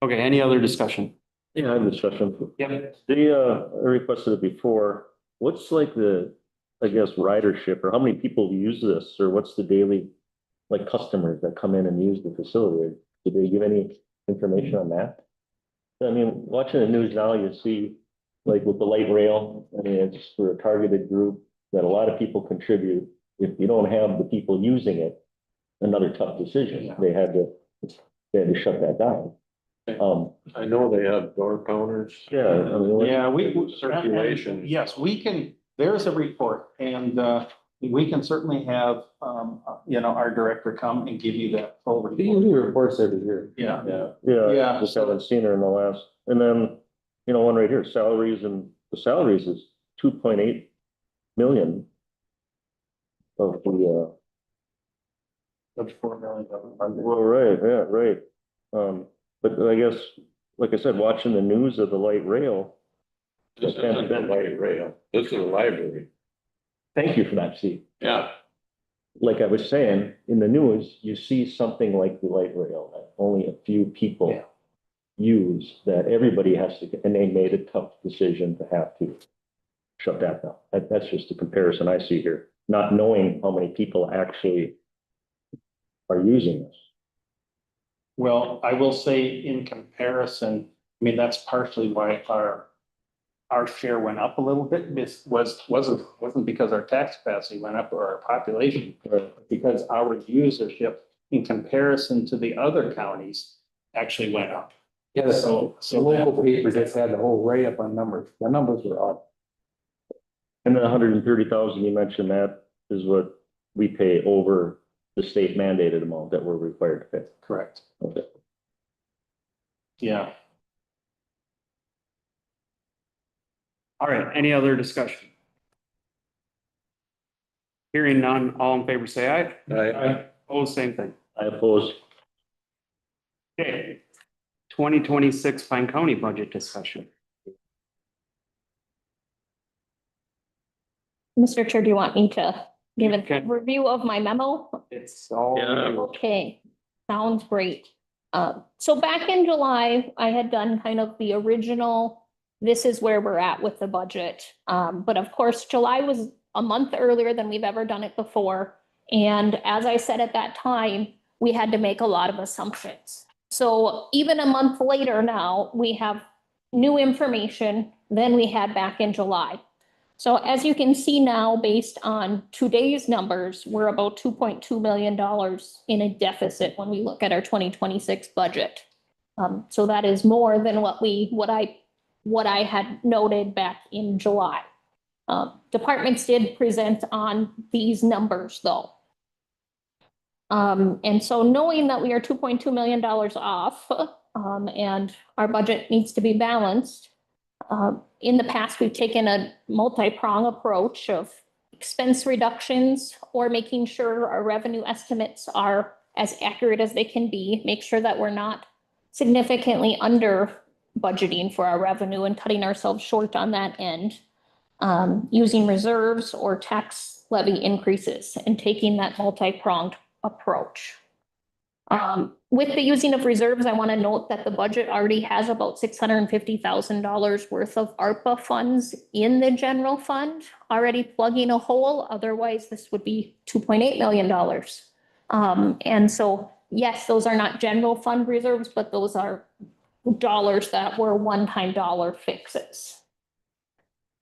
Okay, any other discussion? Yeah, I have a discussion. Yep. They, requested it before. What's like the, I guess, ridership or how many people use this or what's the daily, like customers that come in and use the facility? Did they give any information on that? I mean, watching the news now, you see like with the light rail, I mean, it's for a targeted group that a lot of people contribute. If you don't have the people using it, another tough decision. They had to shut that down. I know they have door counters. Yeah, I mean, yeah, Circulation. yes, we can, there's a report and, we can certainly have, our director come and give you that full They report. usually reports every year. Yeah. yeah, Yeah. just haven't seen her in the last, and then, one right here, salaries and the salaries is 2.8 million. Of the, That's $4 million. well, right, yeah, right. But I guess, like I said, watching the news of the light rail. This isn't a light rail. This is a library. Thank you for that, Steve. Yeah. Like I was saying, in the news, you see something like the light rail that only a few people use, that everybody has to, and they made a tough decision to have to shut that down. That's just a comparison I see here, not knowing how many people actually are using this. Well, I will say in comparison, I mean, that's partially why our share went up a little bit. This wasn't because our tax capacity went up or our population, because our usership in comparison to the other counties actually went up. Yeah, so local paper just had the whole write up on numbers. The numbers were up. And the 130,000 you mentioned, that is what we pay over the state mandated amount that we're required to pay. Correct. Okay. Yeah. All right, any other discussion? Hearing none, all in favor say aye. I, Oh, same thing. I oppose. Okay. 2026 Pine County budget discussion. Mr. Chair, do you want me to give Okay. a review of my memo? It's all. Yeah. Okay, sounds great. So back in July, I had done kind of the original, this is where we're at with the budget. But of course, July was a month earlier than we've ever done it before. And as I said at that time, we had to make a lot of assumptions. So even a month later now, we have new information than we had back in July. So as you can see now, based on today's numbers, we're about $2.2 million in a deficit when we look at our 2026 budget. So that is more than what I had noted back in July. Departments did present on these numbers though. And so knowing that we are $2.2 million off, and our budget needs to be balanced, in the past, we've taken a multi-prong approach of expense reductions or making sure our revenue estimates are as accurate as they can be, make sure that we're not significantly under budgeting for our revenue and cutting ourselves short on that end, using reserves or tax levy increases and taking that multi-pronged approach. With the using of reserves, I want to note that the budget already has about $650,000 worth of ARPA funds in the general fund, already plugging a hole. Otherwise, this would be $2.8 million. And so, yes, those are not general fund reserves, but those are dollars that were one-time dollar fixes.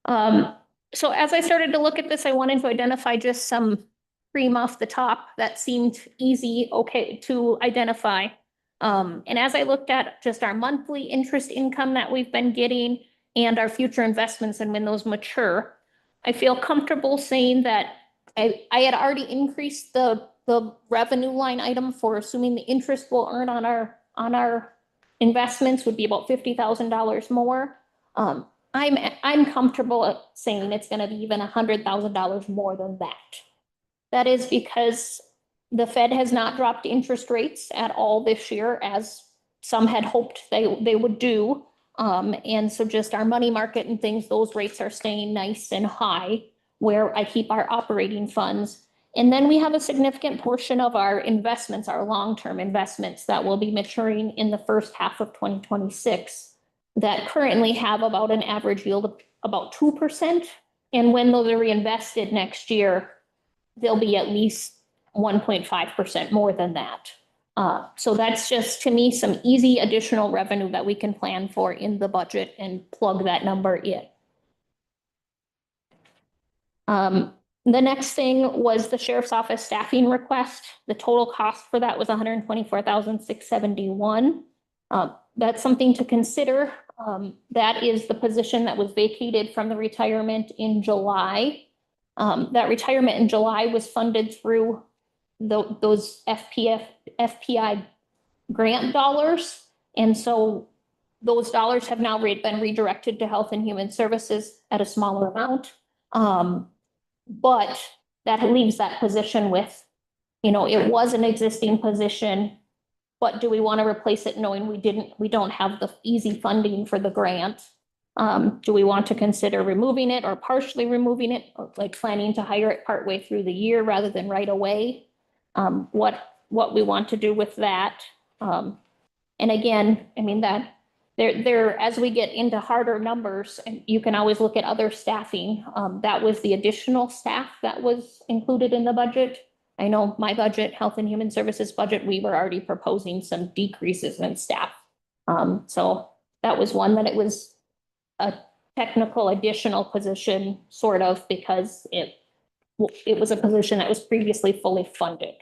So as I started to look at this, I wanted to identify just some cream off the top that seemed easy, okay, to identify. And as I looked at just our monthly interest income that we've been getting and our future investments and when those mature, I feel comfortable saying that I had already increased the revenue line item for assuming the interest we'll earn on our investments would be about $50,000 more. I'm comfortable saying it's gonna be even $100,000 more than that. That is because the Fed has not dropped interest rates at all this year, as some had hoped they would do. And so just our money market and things, those rates are staying nice and high where I keep our operating funds. And then we have a significant portion of our investments, our long-term investments that will be maturing in the first half of 2026 that currently have about an average yield of about 2%. And when those are reinvested next year, they'll be at least 1.5% more than that. So that's just, to me, some easy additional revenue that we can plan for in the budget and plug that number in. The next thing was the sheriff's office staffing request. The total cost for that was $124,671. That's something to consider. That is the position that was vacated from the retirement in July. That retirement in July was funded through those FPI grant dollars. And so those dollars have now been redirected to Health and Human Services at a smaller amount. But that leaves that position with, it was an existing position, but do we want to replace it knowing we don't have the easy funding for the grant? Do we want to consider removing it or partially removing it, or like planning to hire it partway through the year rather than right away? What we want to do with that. And again, I mean that there, as we get into harder numbers, and you can always look at other staffing. That was the additional staff that was included in the budget. I know my budget, Health and Human Services budget, we were already proposing some decreases in staff. So that was one that it was a technical additional position, sort of, because it was a position that was previously fully funded.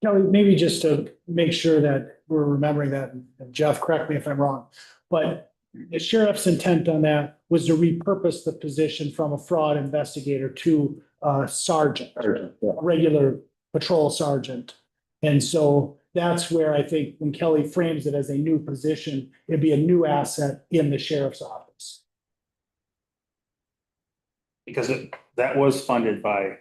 Kelly, maybe just to make sure that we're remembering that, and Jeff, correct me if I'm wrong, but the sheriff's intent on that was to repurpose the position from a fraud investigator to a sergeant, a regular patrol sergeant. And so that's where I think when Kelly frames it as a new position, it'd be a new asset in the sheriff's office. Because that was funded by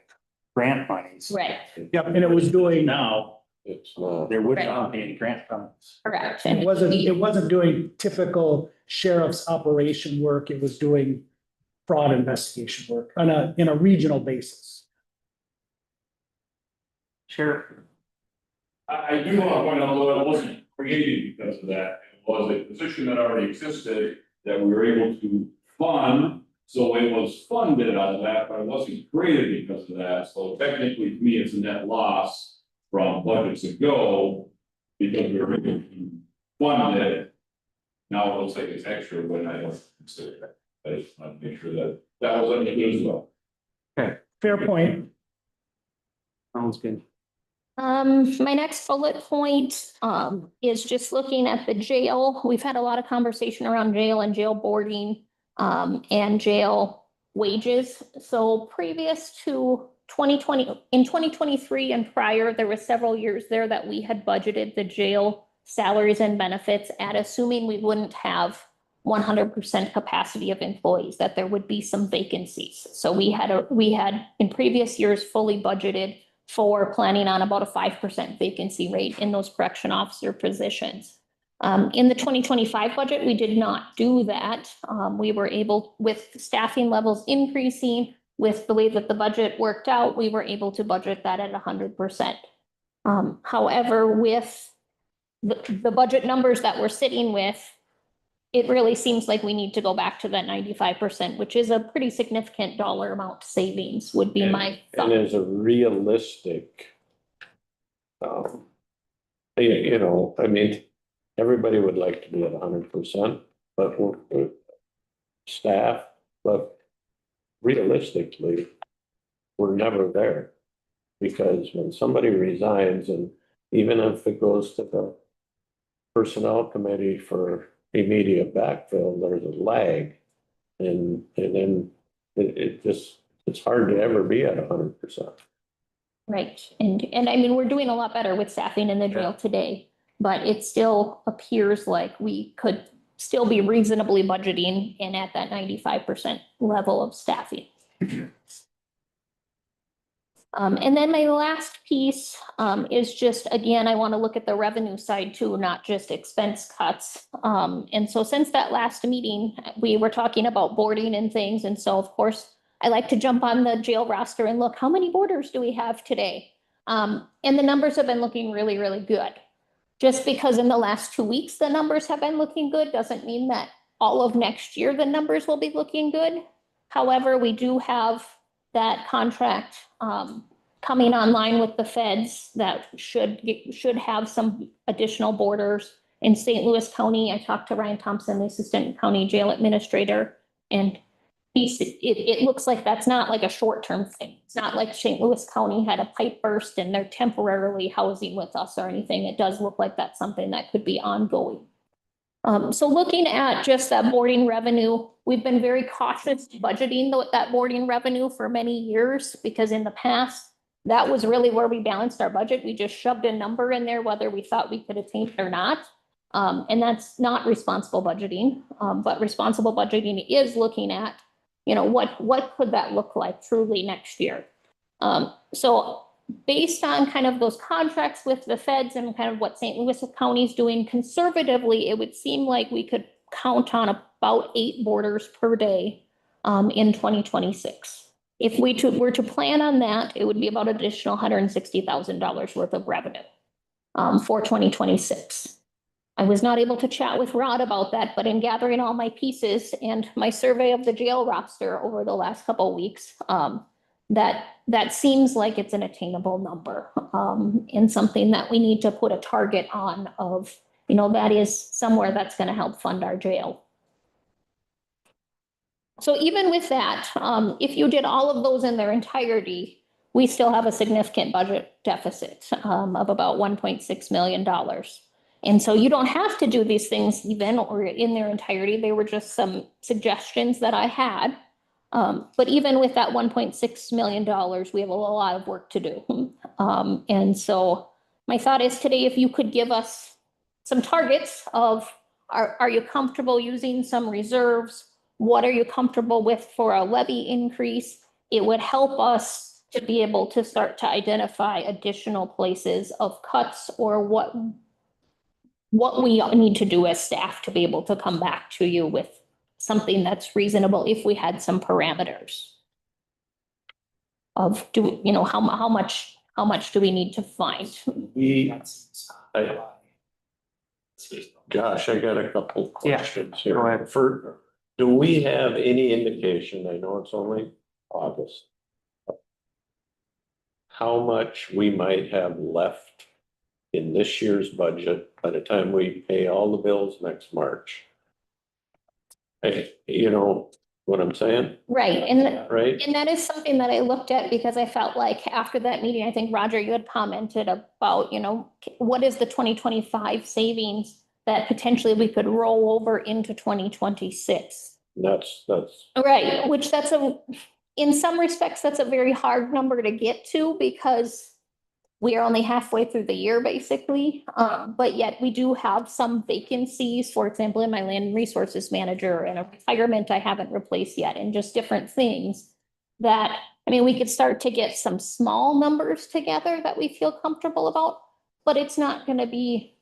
grant monies. Right, Yep, and it was doing, Now, It's not. there would Right. not be any grant funds. correct. it wasn't doing typical sheriff's operation work. It was doing fraud investigation work in a regional basis. Sheriff, I do want to point out, though, it wasn't created because of that. It was a position that already existed that we were able to fund. So it was funded out of that, but it wasn't created because of that. So technically, to me, it's a net loss from budgets ago because we were able to fund it. Now it looks like it's extra, but I don't consider that. I just want to make sure that that was understood as well. Fair point. Sounds good. My next bullet point, is just looking at the jail. We've had a lot of conversation around jail and jail boarding, and jail wages. So previous to 2020, in 2023 and prior, there were several years there that we had budgeted the jail salaries and benefits at assuming we wouldn't have 100% capacity of employees, that there would be some vacancies. So we had in previous years fully budgeted for planning on about a 5% vacancy rate in those correction officer positions. In the 2025 budget, we did not do that. We were able, with staffing levels increasing, with the way that the budget worked out, we were able to budget that at 100%. However, with the budget numbers that we're sitting with, it really seems like we need to go back to that 95%, which is a pretty significant dollar amount savings would be my And thought. as a realistic, you know, I mean, everybody would like to be at 100%, but we're staff, but realistically, we're never there. Because when somebody resigns, and even if it goes to the personnel committee for immediate backfill, there's a lag. And then it's hard to ever be at 100%. Right, and I mean, we're doing a lot better with staffing in the jail today, but it still appears like we could still be reasonably budgeting and at that 95% level of staffing. And then my last piece, is just, again, I want to look at the revenue side too, not just expense cuts. And so since that last meeting, we were talking about boarding and things, and so of course, I like to jump on the jail roster and look, how many boarders do we have today? And the numbers have been looking really, really good. Just because in the last 2 weeks, the numbers have been looking good, doesn't mean that all of next year, the numbers will be looking good. However, we do have that contract, coming online with the feds that should have some additional boarders in St. Louis County. I talked to Ryan Thompson, the Assistant County Jail Administrator, and it looks like that's not like a short-term thing. It's not like St. Louis County had a pipe burst and they're temporarily housing with us or anything. It does look like that's something that could be ongoing. So looking at just that boarding revenue, we've been very cautious budgeting that boarding revenue for many years, because in the past, that was really where we balanced our budget. We just shoved a number in there, whether we thought we could attain it or not. And that's not responsible budgeting, but responsible budgeting is looking at, you know, what could that look like truly next year? So based on kind of those contracts with the feds and kind of what St. Louis County is doing conservatively, it would seem like we could count on about 8 boarders per day in 2026. If we were to plan on that, it would be about an additional $160,000 worth of revenue for 2026. I was not able to chat with Rod about that, but in gathering all my pieces and my survey of the jail roster over the last couple of weeks, that seems like it's an attainable number, and something that we need to put a target on of, you know, that is somewhere that's going to help fund our jail. So even with that, if you did all of those in their entirety, we still have a significant budget deficit of about $1.6 million. And so you don't have to do these things even or in their entirety. They were just some suggestions that I had. But even with that $1.6 million, we have a lot of work to do. And so my thought is today, if you could give us some targets of, are you comfortable using some reserves? What are you comfortable with for a levy increase? It would help us to be able to start to identify additional places of cuts or what we need to do as staff to be able to come back to you with something that's reasonable if we had some parameters of how much do we need to find? Josh, I got a couple questions here. go ahead. Do we have any indication, I know it's only August, how much we might have left in this year's budget by the time we pay all the bills next March? Hey, you know what I'm saying, Right, right? and that is something that I looked at because I felt like after that meeting, I think Roger, you had commented about, what is the 2025 savings that potentially we could roll over into 2026? That's, Right, which in some respects, that's a very hard number to get to because we are only halfway through the year, basically. But yet we do have some vacancies, for example, in my land resources manager and a retirement I haven't replaced yet, and just different things that, we could start to get some small numbers together that we feel comfortable about, but it's not gonna be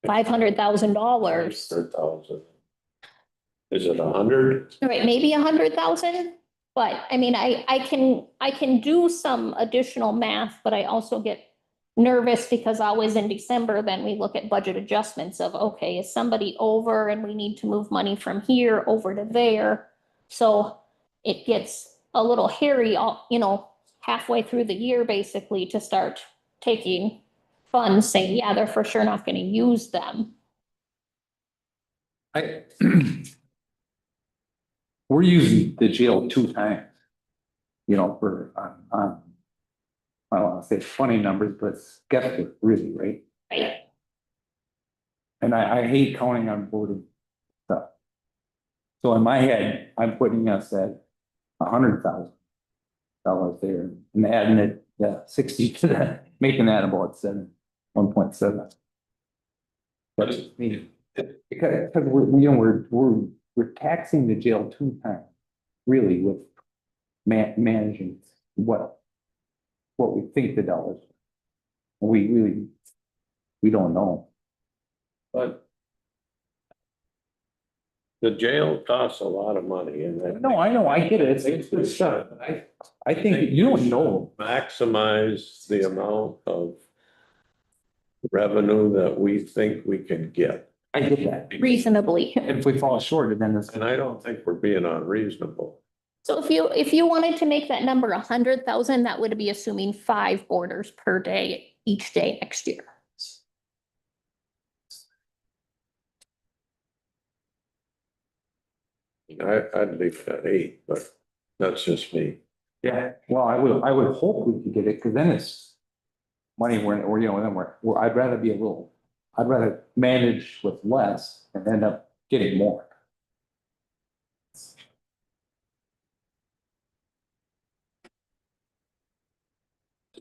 $500,000. 100,000. Is it 100? Right, maybe 100,000, but I can do some additional math, but I also get nervous because always in December, then we look at budget adjustments of, okay, is somebody over and we need to move money from here over to there? So it gets a little hairy, halfway through the year, basically, to start taking funds, saying, yeah, they're for sure not gonna use them. We're using the jail 2 times. For, I don't wanna say funny numbers, but skeptic, really, right? Right. And I hate counting on voting stuff. So in my head, I'm putting us at $100,000 there and adding it, 60 to that, making that about 1.7. But because we're taxing the jail 2 times, really, with managing what we think the dollars. We don't know. But the jail costs a lot of money and. No, I know, I get it. It's good stuff. I think you don't know. Maximize the amount of revenue that we think we can get. I get that. Reasonably. If we fall short, then it's. And I don't think we're being unreasonable. So if you wanted to make that number 100,000, that would be assuming 5 boarders per day, each day next year. I'd leave it at 8, but that's just me. Yeah, well, I would hope we could get it, because then it's money I'd rather manage with less and end up getting more.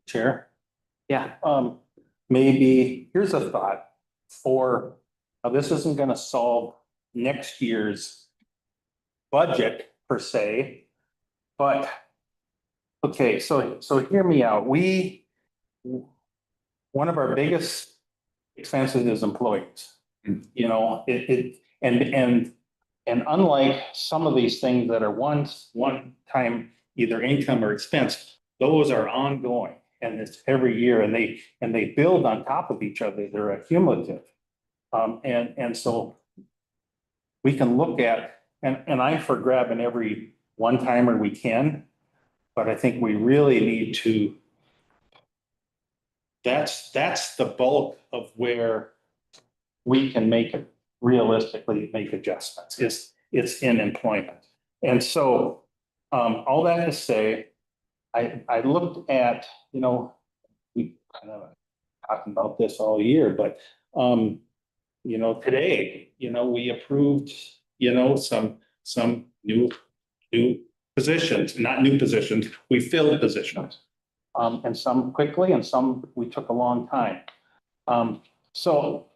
Chair? Yeah. Maybe, here's a thought now this isn't gonna solve next year's budget per se, but, okay, so hear me out. One of our biggest expenses is employees. And unlike some of these things that are one time either income or expense, those are ongoing. And it's every year and they build on top of each other. They're accumulative. And so we can look at, and I'm for grabbing every one timer we can, but I think we really need to, that's the bulk of where we can realistically make adjustments. It's in employment. And so, all that to say, I looked at, we kind of talking about this all year, but, today, we approved, some new positions, not new positions, we filled positions. And some quickly and some we took a long time. So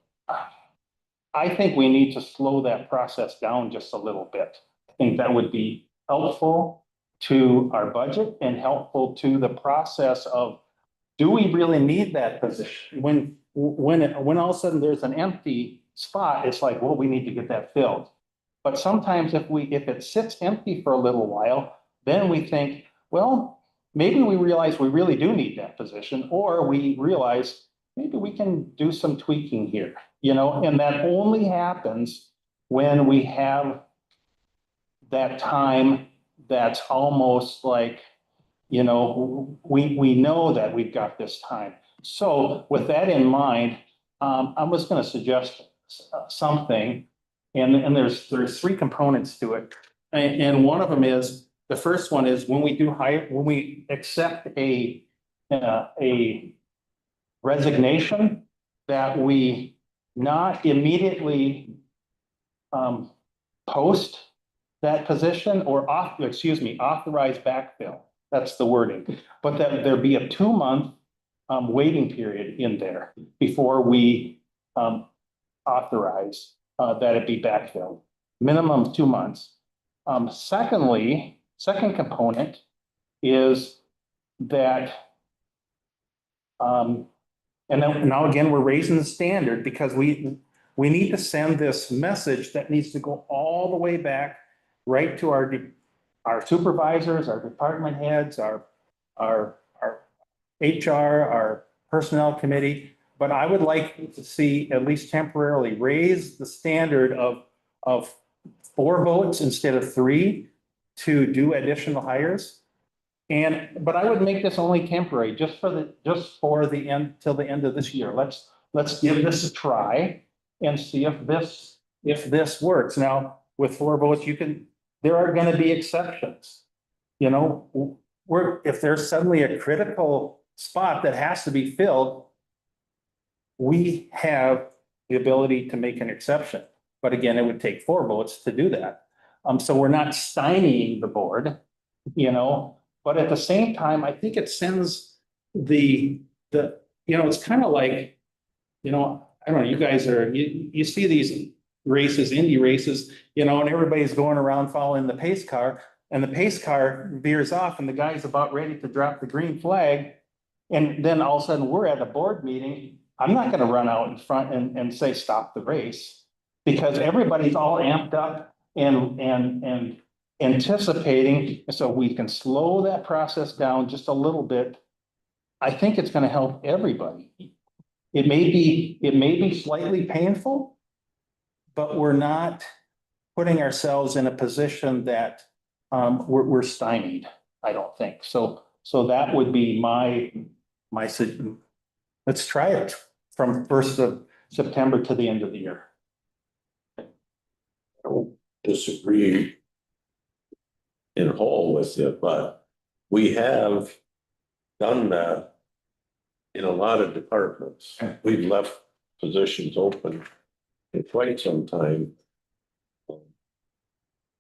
I think we need to slow that process down just a little bit. I think that would be helpful to our budget and helpful to the process of, do we really need that position? When all of a sudden there's an empty spot, it's like, well, we need to get that filled. But sometimes if it sits empty for a little while, then we think, well, maybe we realize we really do need that position, or we realize maybe we can do some tweaking here, and that only happens when we have that time that's almost like, we know that we've got this time. So with that in mind, I was going to suggest something, and there's three components to it. And one of them is, the first one is when we accept a resignation, that we not immediately post that position or authorize backfill. That's the wording, but that there be a 2-month waiting period in there before we authorize that it be backfilled, minimum of 2 months. Second component is that, and then now again, we're raising the standard because we need to send this message that needs to go all the way back right to our supervisors, our department heads, our HR, our personnel committee. But I would like to see, at least temporarily, raise the standard of 4 votes instead of 3 to do additional hires. But I would make this only temporary, just for the end, till the end of this year. Let's give this a try and see if this works. Now, with 4 votes, there are going to be exceptions. If there's suddenly a critical spot that has to be filled, we have the ability to make an exception. But again, it would take 4 votes to do that. So we're not stymieing the board, but at the same time, I think it sends it's kind of like, I don't know, you guys you see these races, Indy races, and everybody's going around following the pace car, and the pace car veers off and the guy's about ready to drop the green flag. And then all of a sudden we're at a board meeting. I'm not going to run out in front and say, stop the race, because everybody's all amped up and anticipating. So we can slow that process down just a little bit. I think it's going to help everybody. It may be slightly painful, but we're not putting ourselves in a position that we're stymied, I don't think. So that would be my suggestion. Let's try it from 1st of September to the end of the year. I don't disagree in whole with you, but we have done that in a lot of departments. We've left positions open for quite some time.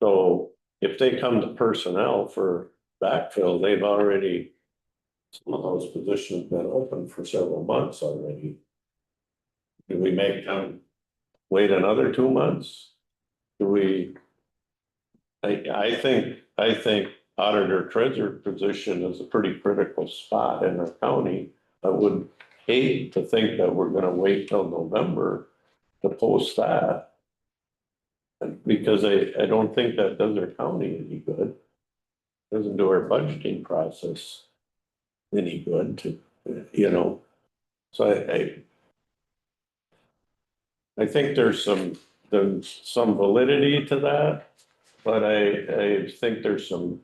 So if they come to personnel for backfill, they've already, some of those positions been open for several months already. Do we make them wait another 2 months? I think auditor treasurer position is a pretty critical spot in our county. I would hate to think that we're gonna wait till November to post that. Because I don't think that does our county any good. Doesn't do our budgeting process any good so I think there's some validity to that, but I think there's some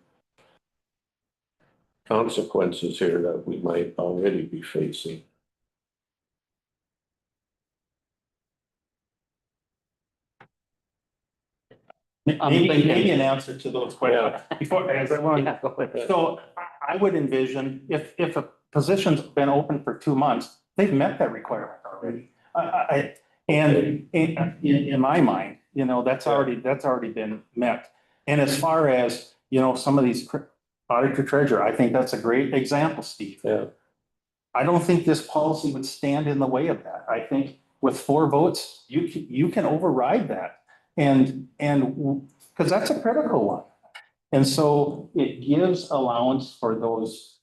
consequences here that we might already be facing. Maybe an answer to those questions So I would envision if a position's been open for 2 months, they've met that requirement already. And in my mind, that's already been met. And as far as, you know, some of these auditor treasurer, I think that's a great example, Steve. Yeah. I don't think this policy would stand in the way of that. I think with 4 votes, you can override that. And, because that's a critical one. And so it gives allowance for those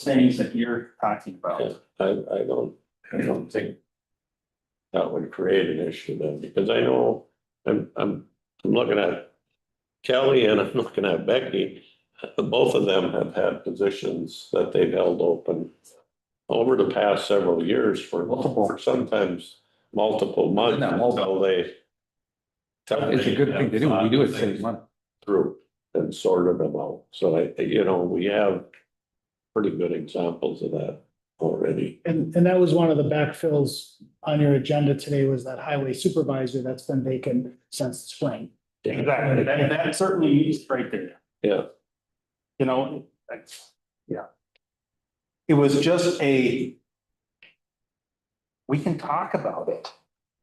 things that you're talking Yeah, about. I don't think that would create an issue then, because I know I'm looking at Kelly and I'm looking at Becky. Both of them have had positions that they've held open over the past several years for sometimes multiple months until they. It's a good thing to do. We do it, save money. Through and sorted them out. So we have pretty good examples of that already. And that was one of the backfills on your agenda today, was that highway supervisor that's been vacant since the spring. Exactly. That certainly needs right there. Yeah. You know, yeah. It was just we can talk about it,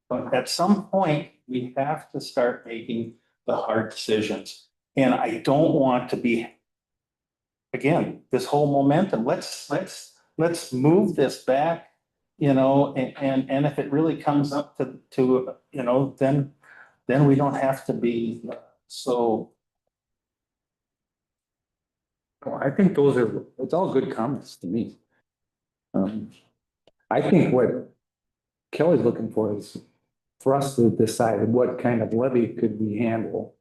but at some point, we have to start making the hard decisions. And I don't want to be, again, this whole momentum, let's move this back, you know, and if it really comes up to, you know, then we don't have to be so. Well, I think it's all good comments to me. I think what Kelly's looking for is for us to decide what kind of levy could we handle.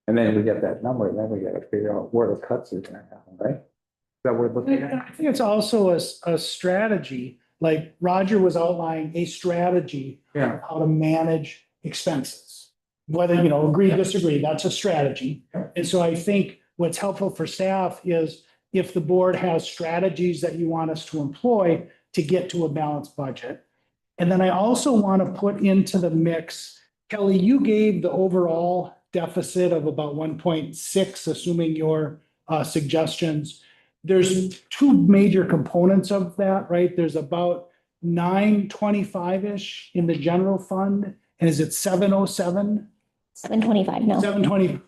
And then we get that number, then we gotta figure out where the cuts are gonna happen, right? Is that what we're looking I at? think it's also a strategy, like Roger was outlining a strategy Yeah. of how to manage expenses. Whether, you know, agree, disagree, that's a strategy. And so I think what's helpful for staff is if the board has strategies that you want us to employ to get to a balanced budget. And then I also want to put into the mix, Kelly, you gave the overall deficit of about 1.6, assuming your suggestions. There's 2 major components of that, right? There's about 925-ish in the general fund. And is it 707? 725, no. 720,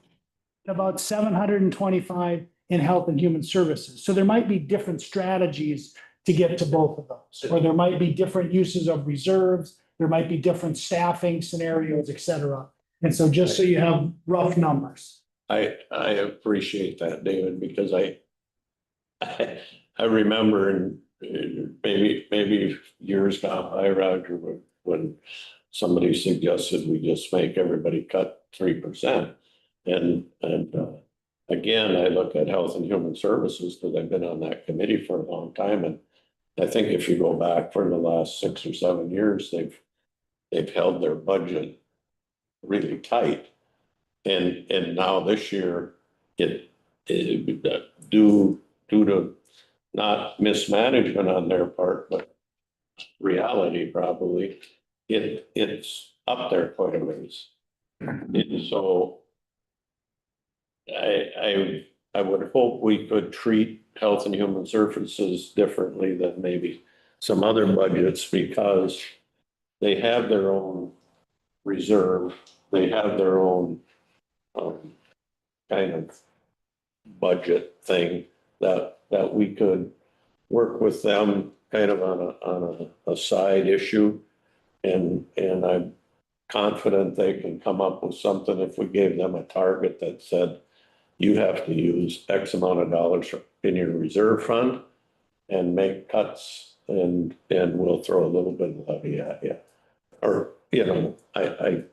about 725 in health and human services. So there might be different strategies to get to both of those, or there might be different uses of reserves. There might be different staffing scenarios, et cetera. And so just so you have rough numbers. I appreciate that, David, because I remember in maybe years gone by, Roger, when somebody suggested we just make everybody cut 3%. And again, I look at Health and Human Services because I've been on that committee for a long time. And I think if you go back for the last 6 or 7 years, they've held their budget really tight. And now this year, it due to not mismanagement on their part, but reality probably, it's up there quite a ways. And so I would hope we could treat Health and Human Services differently than maybe some other budgets, because they have their own reserve, they have their own kind of budget thing that we could work with them kind of on a side issue. And I'm confident they can come up with something if we gave them a target that said, you have to use X amount of dollars in your reserve fund and make cuts, and we'll throw a little bit of levy at you. Or, you know, I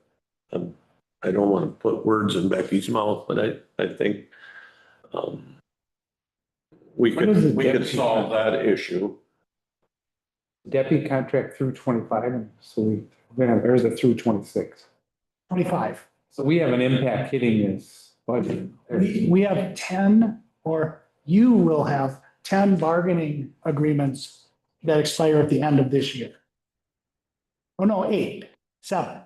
don't want to put words in Becky's mouth, but I think we could solve that issue. Deputy contract through 25, and so there's a through 26. 25. So we have an impact hitting this budget. We have 10, or you will have 10 bargaining agreements that expire at the end of this year. Oh, no, 8, 7.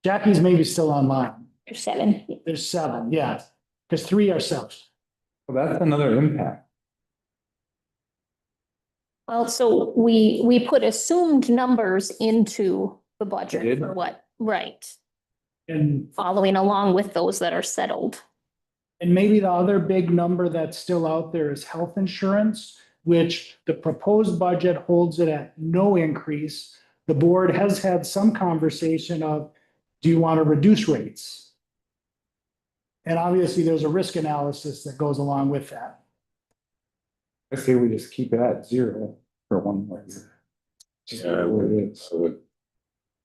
Jackie's maybe still online. There's 7. There's 7, yeah, because 3 are self. Well, that's another impact. Well, so we put assumed numbers into the Did? budget for what, right, And following along with those that are settled. And maybe the other big number that's still out there is health insurance, which the proposed budget holds it at no increase. The board has had some conversation of, do you want to reduce rates? And obviously, there's a risk analysis that goes along with that. I say we just keep it at zero for 1 more year. Yeah,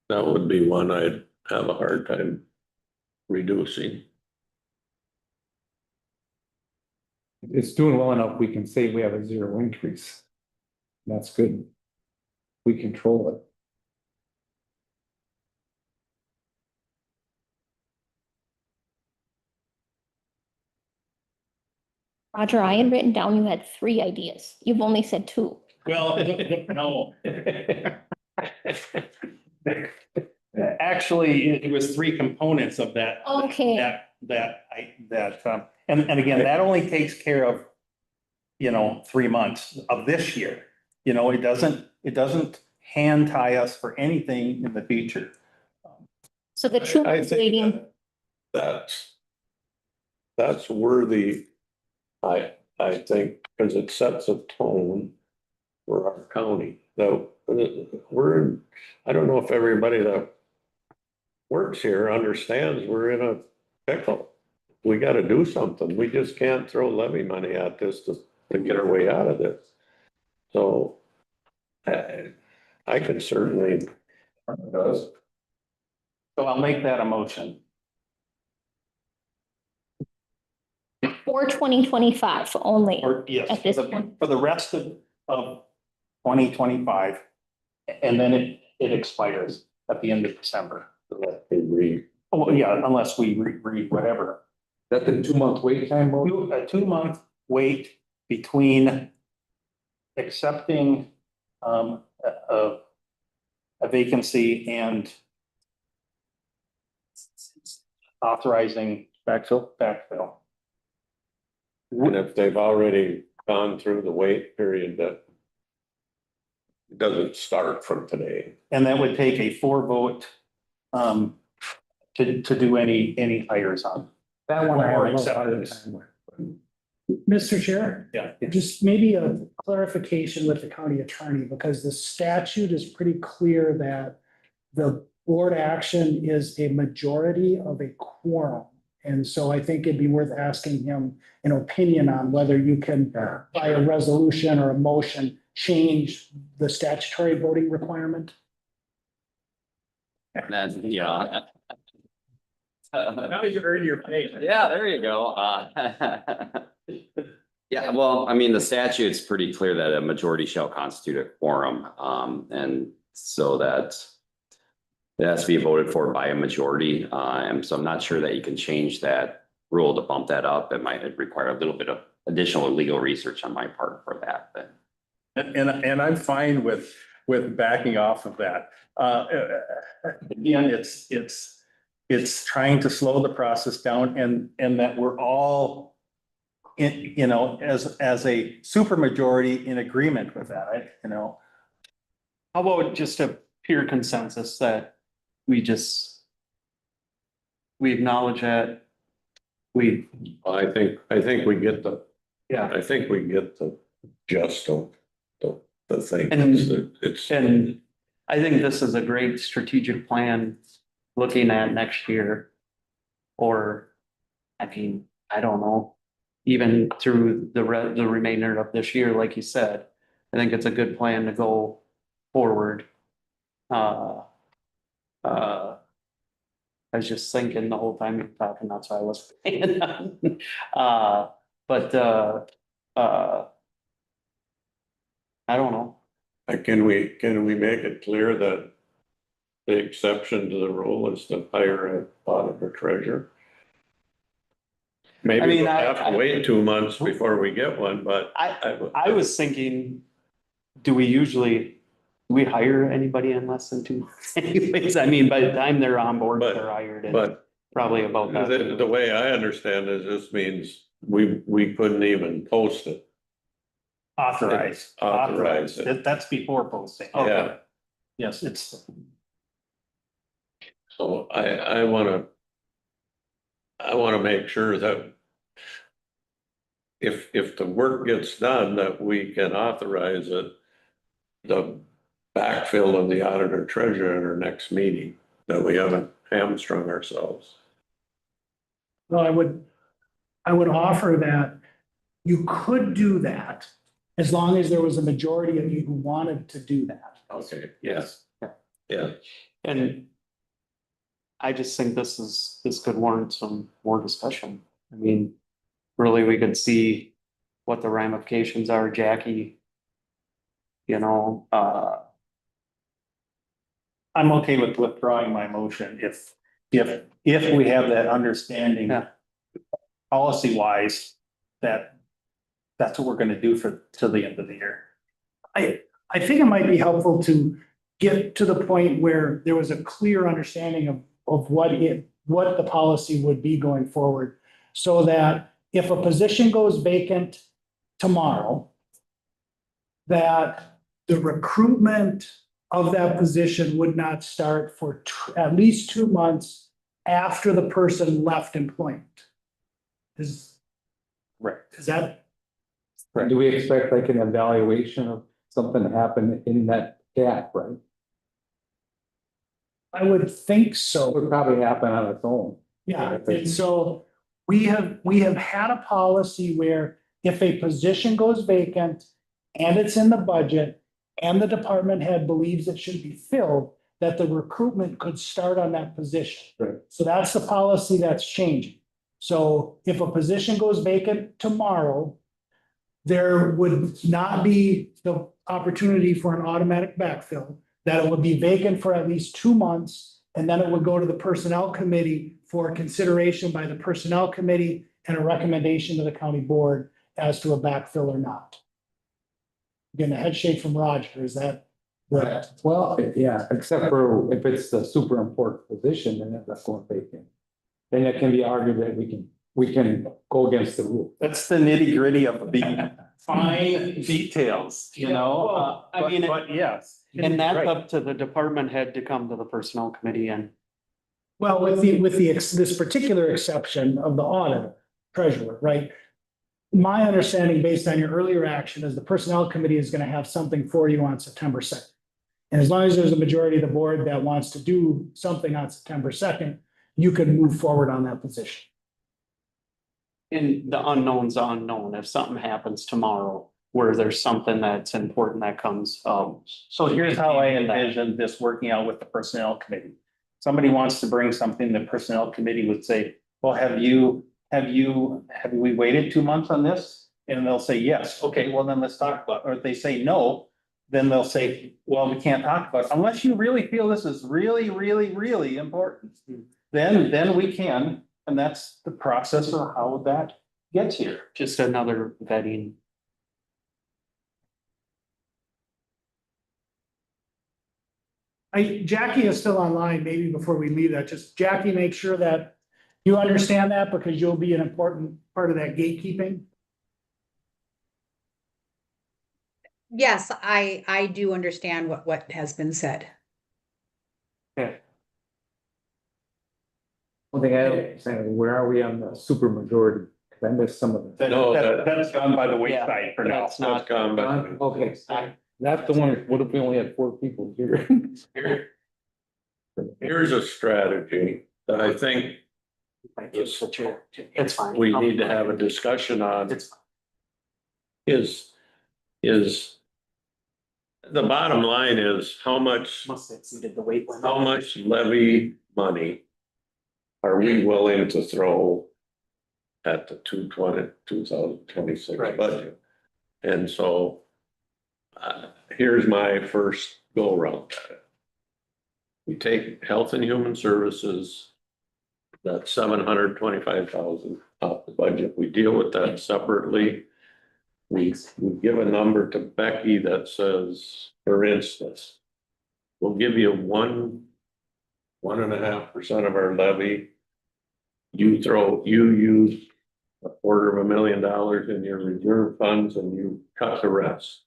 that would be one I'd have a hard time reducing. It's doing well enough, we can say we have a zero increase. That's good. We control it. Roger, I had written down you had 3 ideas. You've only said 2. Well, no. Actually, it was 3 components of that. Okay. And again, that only takes care of, 3 months of this year. It doesn't hand tie us for anything in the future. So the 2 I months think waiting, that's worthy. I think, because it sets a tone for our county. Though I don't know if everybody that works here understands we're in a pickle. We got to do something. We just can't throw levy money at this to get our way out of this. So I can certainly. So I'll make that a motion. for 2025 only. Or yes, At this point. for the rest of 2025. And then it expires at the end of December. Oh, yeah, unless we read whatever. That the 2-month wait time? Mo? A 2-month wait between accepting a vacancy and authorizing backfill. And if they've already gone through the wait period, that doesn't start from today. And that would take a 4 vote to do any hires on. That one I have Or a little harder acceptance. time with. Mr. Chair? Yeah. Just maybe a clarification with the county attorney, because the statute is pretty clear that the board action is a majority of a quorum. And so I think it'd be worth asking him an opinion on whether you can, by a resolution or a motion, change the statutory voting requirement. Then, Now you earn your pay. yeah, there you go. Yeah, well, I mean, the statute's pretty clear that a majority shall constitute a quorum, and so that it has to be voted for by a majority, and so I'm not sure that you can change that rule to bump that up. It might require a little bit of additional legal research on my part for that, but. And I'm fine with backing off of that. Again, it's trying to slow the process down and that we're all in, as a supermajority in agreement with that, How about just a pure consensus that we acknowledge that I think we get the yeah. gist of the thing. And- It's. And I think this is a great strategic plan looking at next year. Or, I mean, I don't know, even through the remainder of this year, like you said. I think it's a good plan to go forward. I was just thinking the whole time you were talking, that's why I was saying that. I don't know. Can we make it clear that the exception to the rule is to hire a auditor treasurer? Maybe I mean, we'll have to wait 2 months before we get one, but. I was thinking, do we hire anybody in less than 2 months anyways? I mean, by the time they're on board, But- they're hired and But probably about that. the way I understand it, this means we couldn't even post it. authorize. Authorize it. That's before posting. Yeah. Yes, it's, So I wanna make sure that if the work gets done, that we can authorize it, the backfill of the auditor treasurer at our next meeting, that we haven't hamstrung ourselves. Well, I would offer that you could do that as long as there was a majority of you who wanted to do that. Okay, yes. Yeah, And I just think this could warrant some more discussion. I mean, really, we could see what the ramifications are, Jackie. You know, I'm okay with withdrawing my motion if we have that understanding. Yeah. Policy wise, that's what we're gonna do till the end of the year. I think it might be helpful to get to the point where there was a clear understanding of what the policy would be going forward. So that if a position goes vacant tomorrow, that the recruitment of that position would not start for at least 2 months after the person left employment. Is that? Do we expect like an evaluation of something to happen in that gap, right? I would think It so. would probably happen on its own. Yeah, and so we have had a policy where if a position goes vacant and it's in the budget and the department head believes it should be filled, that the recruitment could start on that position. Right. So that's the policy that's changing. So if a position goes vacant tomorrow, there would not be the opportunity for an automatic backfill, that it would be vacant for at least 2 months, and then it would go to the personnel committee for consideration by the personnel committee and a recommendation to the county board as to a backfill or not. Getting a head shake from Roger, is that right? Well, yeah, except for if it's the super important position, then that's going vacant. Then it can be argued that we can go against the rule. That's the nitty gritty of the fine details, you know, Well, I mean, but yes. and that's Right. up to the department head to come to the personnel committee and. Well, with this particular exception of the audit treasurer, right? My understanding, based on your earlier action, is the personnel committee is gonna have something for you on September 2nd. And as long as there's a majority of the board that wants to do something on September 2nd, you can move forward on that position. And the unknown's unknown. If something happens tomorrow where there's something that's important that comes, So here's how I envision this working out with the personnel committee. Somebody wants to bring something, the personnel committee would say, well, have we waited 2 months on this? And they'll say, yes. Okay, well, then let's talk about it. Or if they say no, then they'll say, well, we can't talk about it unless you really feel this is really, really, really important. Then we can, and that's the process of how that gets here. just another vetting. Jackie is still online, maybe before we leave that, just Jackie, make sure that you understand that because you'll be an important part of that gatekeeping. Yes, I do understand what has been said. One thing I don't say, where are we on the super majority? Cause I missed some of it. No, That's gone by the wayside for now. That's not, gone, but Okay, that's the one, what if we only had 4 people here? here's a strategy that I think it's fine. we need to have a discussion on. It's, Is the bottom line is how much must have exceeded the weight limit. How much levy money are we willing to throw at the 2026 Right. budget? And so here's my first go around at it. We take Health and Human Services, that's 725,000 off the budget. We deal with that separately. We give a number to Becky that says, for instance, we'll give you 1.5% of our levy. You use $250,000 in your reserve funds and you cut the rest.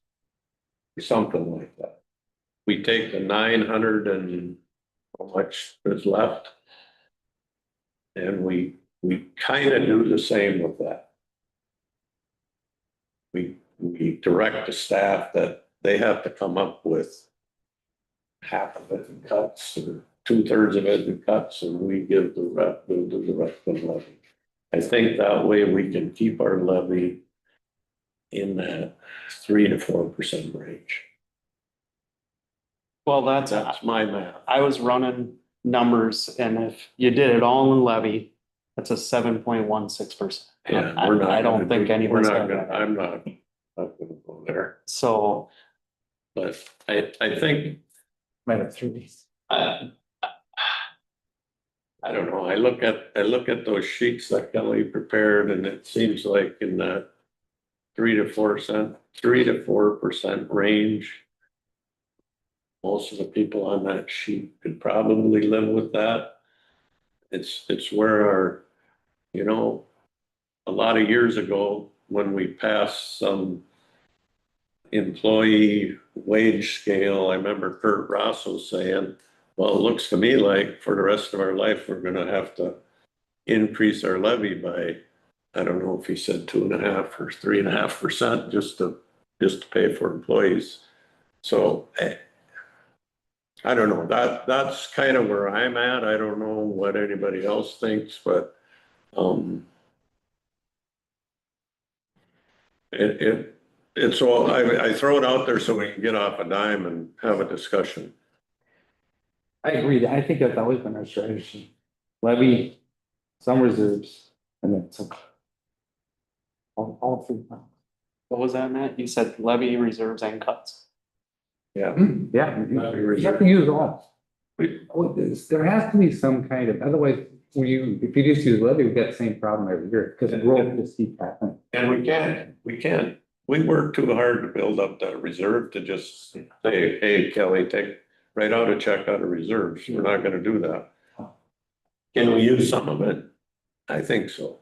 Something like that. We take the 900 and how much is left. And we kind of do the same with that. we direct the staff that they have to come up with half of it in cuts or 2/3 of it in cuts, and we give the rest, we'll do the rest of the levy. I think that way we can keep our levy in that 3 to 4% range. Well, that's, That's my math. I was running numbers, and if you did it all in levy, that's a 7.16%. Yeah, we're not. I don't gonna think do- anyone's we're not gonna- gonna- I'm not gonna go there, So, but I think, Might have three. I don't know, I look at those sheets that Kelly prepared, and it seems like in that 3 to 4% range. Most of the people on that sheet could probably live with that. It's where our, you know, a lot of years ago, when we passed some employee wage scale, I remember Kurt Rosso saying, well, it looks to me like for the rest of our life, we're gonna have to increase our levy by, I don't know if he said 2.5 or 3.5%, just to pay for employees. So I don't know, that's kind of where I'm at. I don't know what anybody else thinks, but it's all, I throw it out there so we can get off a dime and have a discussion. I agree. I think that's always been our strategy. Levy, some reserves, and then some. All three. what was that, Matt? You said levy, reserves, and cuts. Yeah. Yeah, you have to use all. There has to be some kind of, otherwise, if you just use levy, we get the same problem every year, because the growth just keeps happening. And we work too hard to build up that reserve to just say, hey, Kelly, write out a check out of reserves. We're not gonna do that. Can we use some of it? I think so.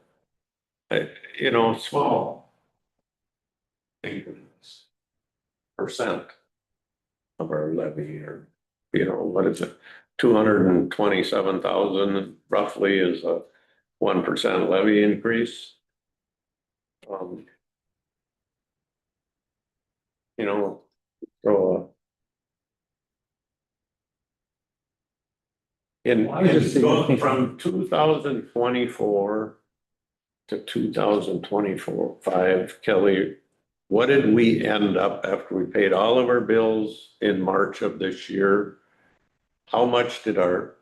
Small. Percent of our levy, or, what is it? 227,000 roughly is a 1% levy increase. Throw from 2024 to 2024-5, Kelly, what did we end up after we paid all of our bills in March of this year? How much did our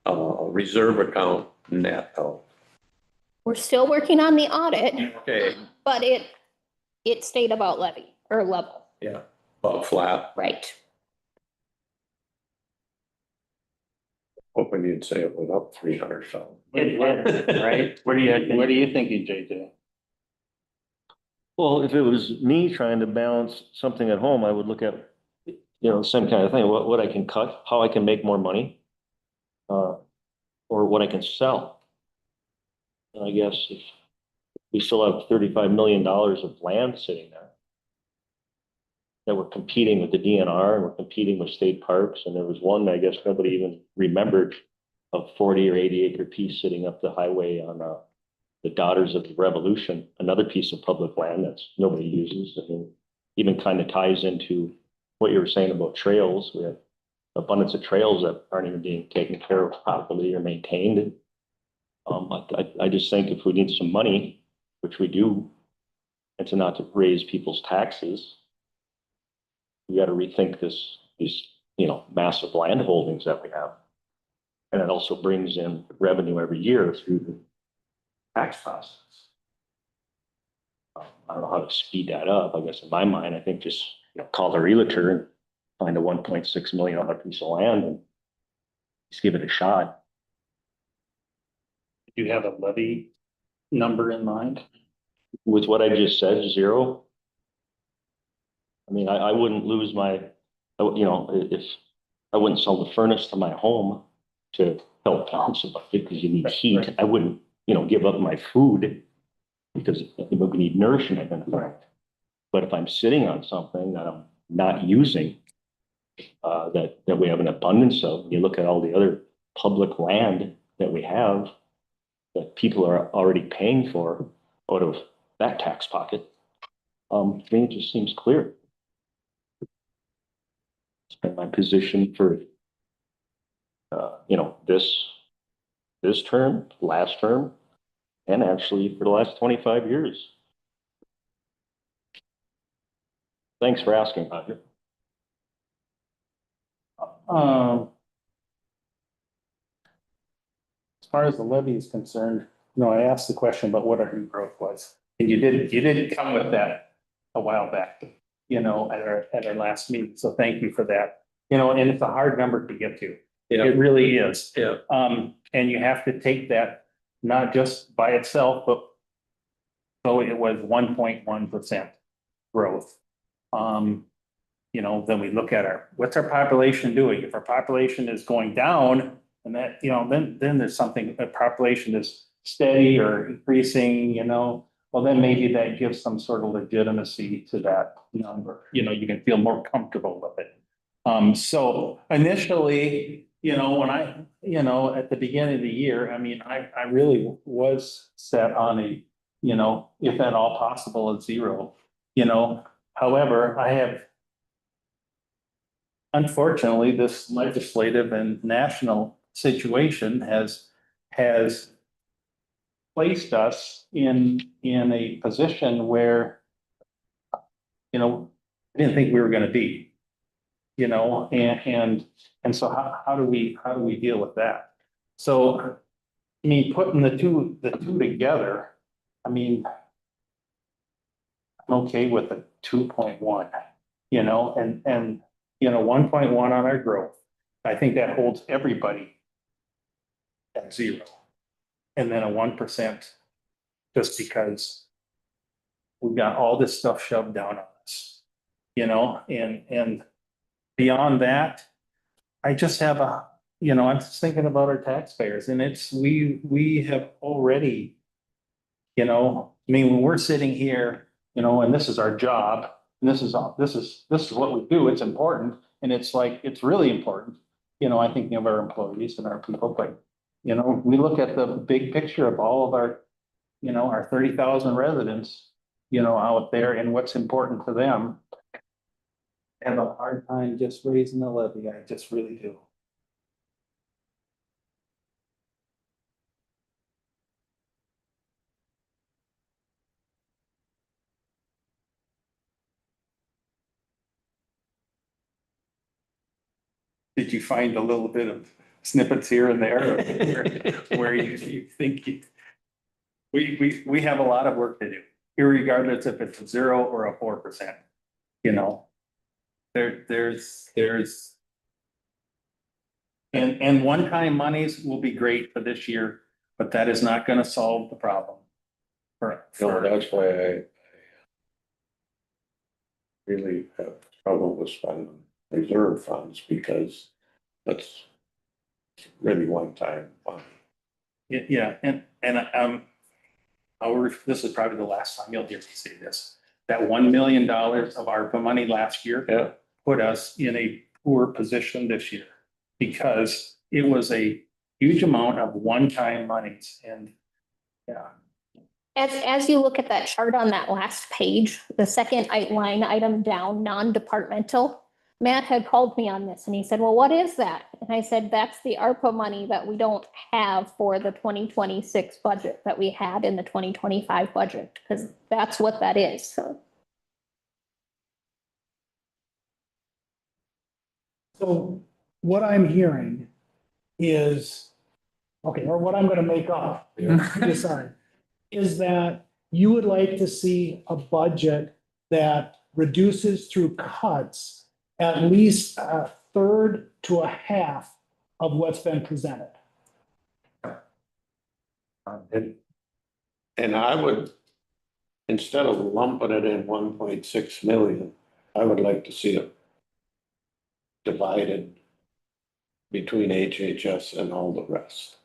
reserve account net out? We're still working on the audit, Okay, but it stayed about levy or level, yeah, about flat. right? Hoping you'd say it went up 300,000. Right? What are you thinking, JJ? Well, if it was me trying to balance something at home, I would look at, some kind of thing, what I can cut, how I can make more money. Or what I can sell. And I guess if we still have $35 million of land sitting there, that we're competing with the DNR and we're competing with state parks. And there was one, I guess nobody even remembered, a 40 or 80 acre piece sitting up the highway on the Daughters of the Revolution, another piece of public land that's nobody uses. I mean, even kind of ties into what you were saying about trails. We have abundance of trails that aren't even being taken care of properly or maintained. I just think if we need some money, which we do, and to not to raise people's taxes, we got to rethink these massive land holdings that we have. And it also brings in revenue every year through the tax process. I don't know how to speed that up. I guess in my mind, I think just call the realtor and find a $1.6 million piece of land and just give it a shot. Do you have a levy number in mind? With what I just said, 0. I mean, I wouldn't lose my, if I wouldn't sell the furnace to my home to help balance it because you need heat. I wouldn't, give up my food because we need nourishment in fact. But if I'm sitting on something that I'm not using, that we have an abundance of, you look at all the other public land that we have that people are already paying for out of that tax pocket. To me, it just seems clear. It's been my position for, this term, last term, and actually for the last 25 years. Thanks for asking, Roger. As far as the levy is concerned, I asked the question about what our new growth was. And you didn't come with that a while back, at our last meeting. So thank you for that. And it's a hard number to get to. It really is. Yeah. And you have to take that not just by itself, but so it was 1.1% growth. Then we look at what's our population doing? If our population is going down, and that, then there's something, a population is steady or increasing, well, then maybe that gives some sort of legitimacy to that number. You can feel more comfortable with it. So initially, when I, at the beginning of the year, I really was set on a, if at all possible, a zero. However, I have, unfortunately, this legislative and national situation has placed us in a position where, I didn't think we were going to be, and so how do we deal with that? So, putting the two together, I'm okay with a 2.1, and 1.1 on our growth. I think that holds everybody at zero. And then a 1% just because we've got all this stuff shoved down on us, and beyond that, I just have I'm just thinking about our taxpayers, and we have already, when we're sitting here, and this is our job, and this is what we do. It's important. And it's really important, I think of our employees and our people, but, we look at the big picture of all of our, our 30,000 residents, out there and what's important to them. I have a hard time just raising the levy. I just really do. Did you find a little bit of snippets here and there where you think we have a lot of work to do, irregardless if it's a 0 or a 4%, there's and one-time monies will be great for this year, but that is not going to solve the problem. That's why I really have trouble with spending reserve funds, because that's really one-time money. Yeah, this is probably the last time you'll hear me say this. That $1 million of ARPA money last year put us in a poor position this year, because it was a huge amount of one-time monies, and As you look at that chart on that last page, the second line item down, non-departmental, Matt had called me on this and he said, well, what is that? And I said, that's the ARPA money that we don't have for the 2026 budget that we had in the 2025 budget, because that's what that is. So what I'm hearing is, or what I'm going to make up, decide, is that you would like to see a budget that reduces through cuts at least a third to a half of what's been presented. And I would, instead of lumping it in 1.6 million, I would like to see it divided between HHS and all the rest.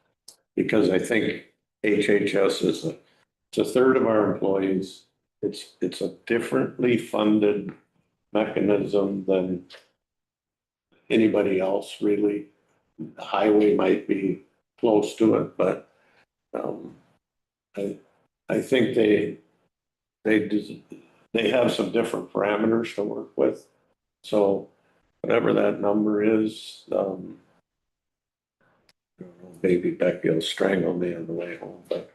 Because I think HHS is it's a third of our employees. It's a differently funded mechanism than anybody else, really. The highway might be close to it, but I think they have some different parameters to work with. So whatever that number is, maybe Becky will strangle me on the way home, but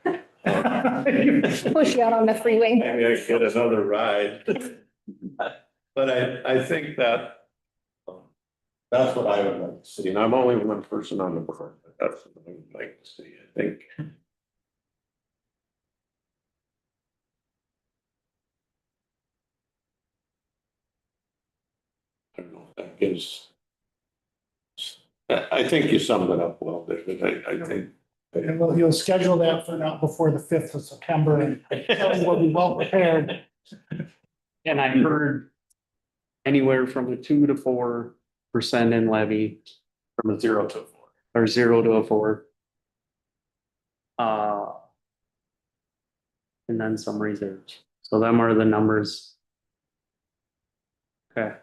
Push you out on the freeway. maybe I can get another ride. But I think that that's what I would like to see, and I'm only one person on the board, but that's what I would like to see, I think. I don't know, if that gives. I think you summed it up well, David, I think. And you'll schedule that for not before the 5th of September and we'll be well prepared. And I heard anywhere from a 2 to 4% in levy. From a 0 to 4. Or 0 to a 4. And then some reserves. So them are the numbers. Okay.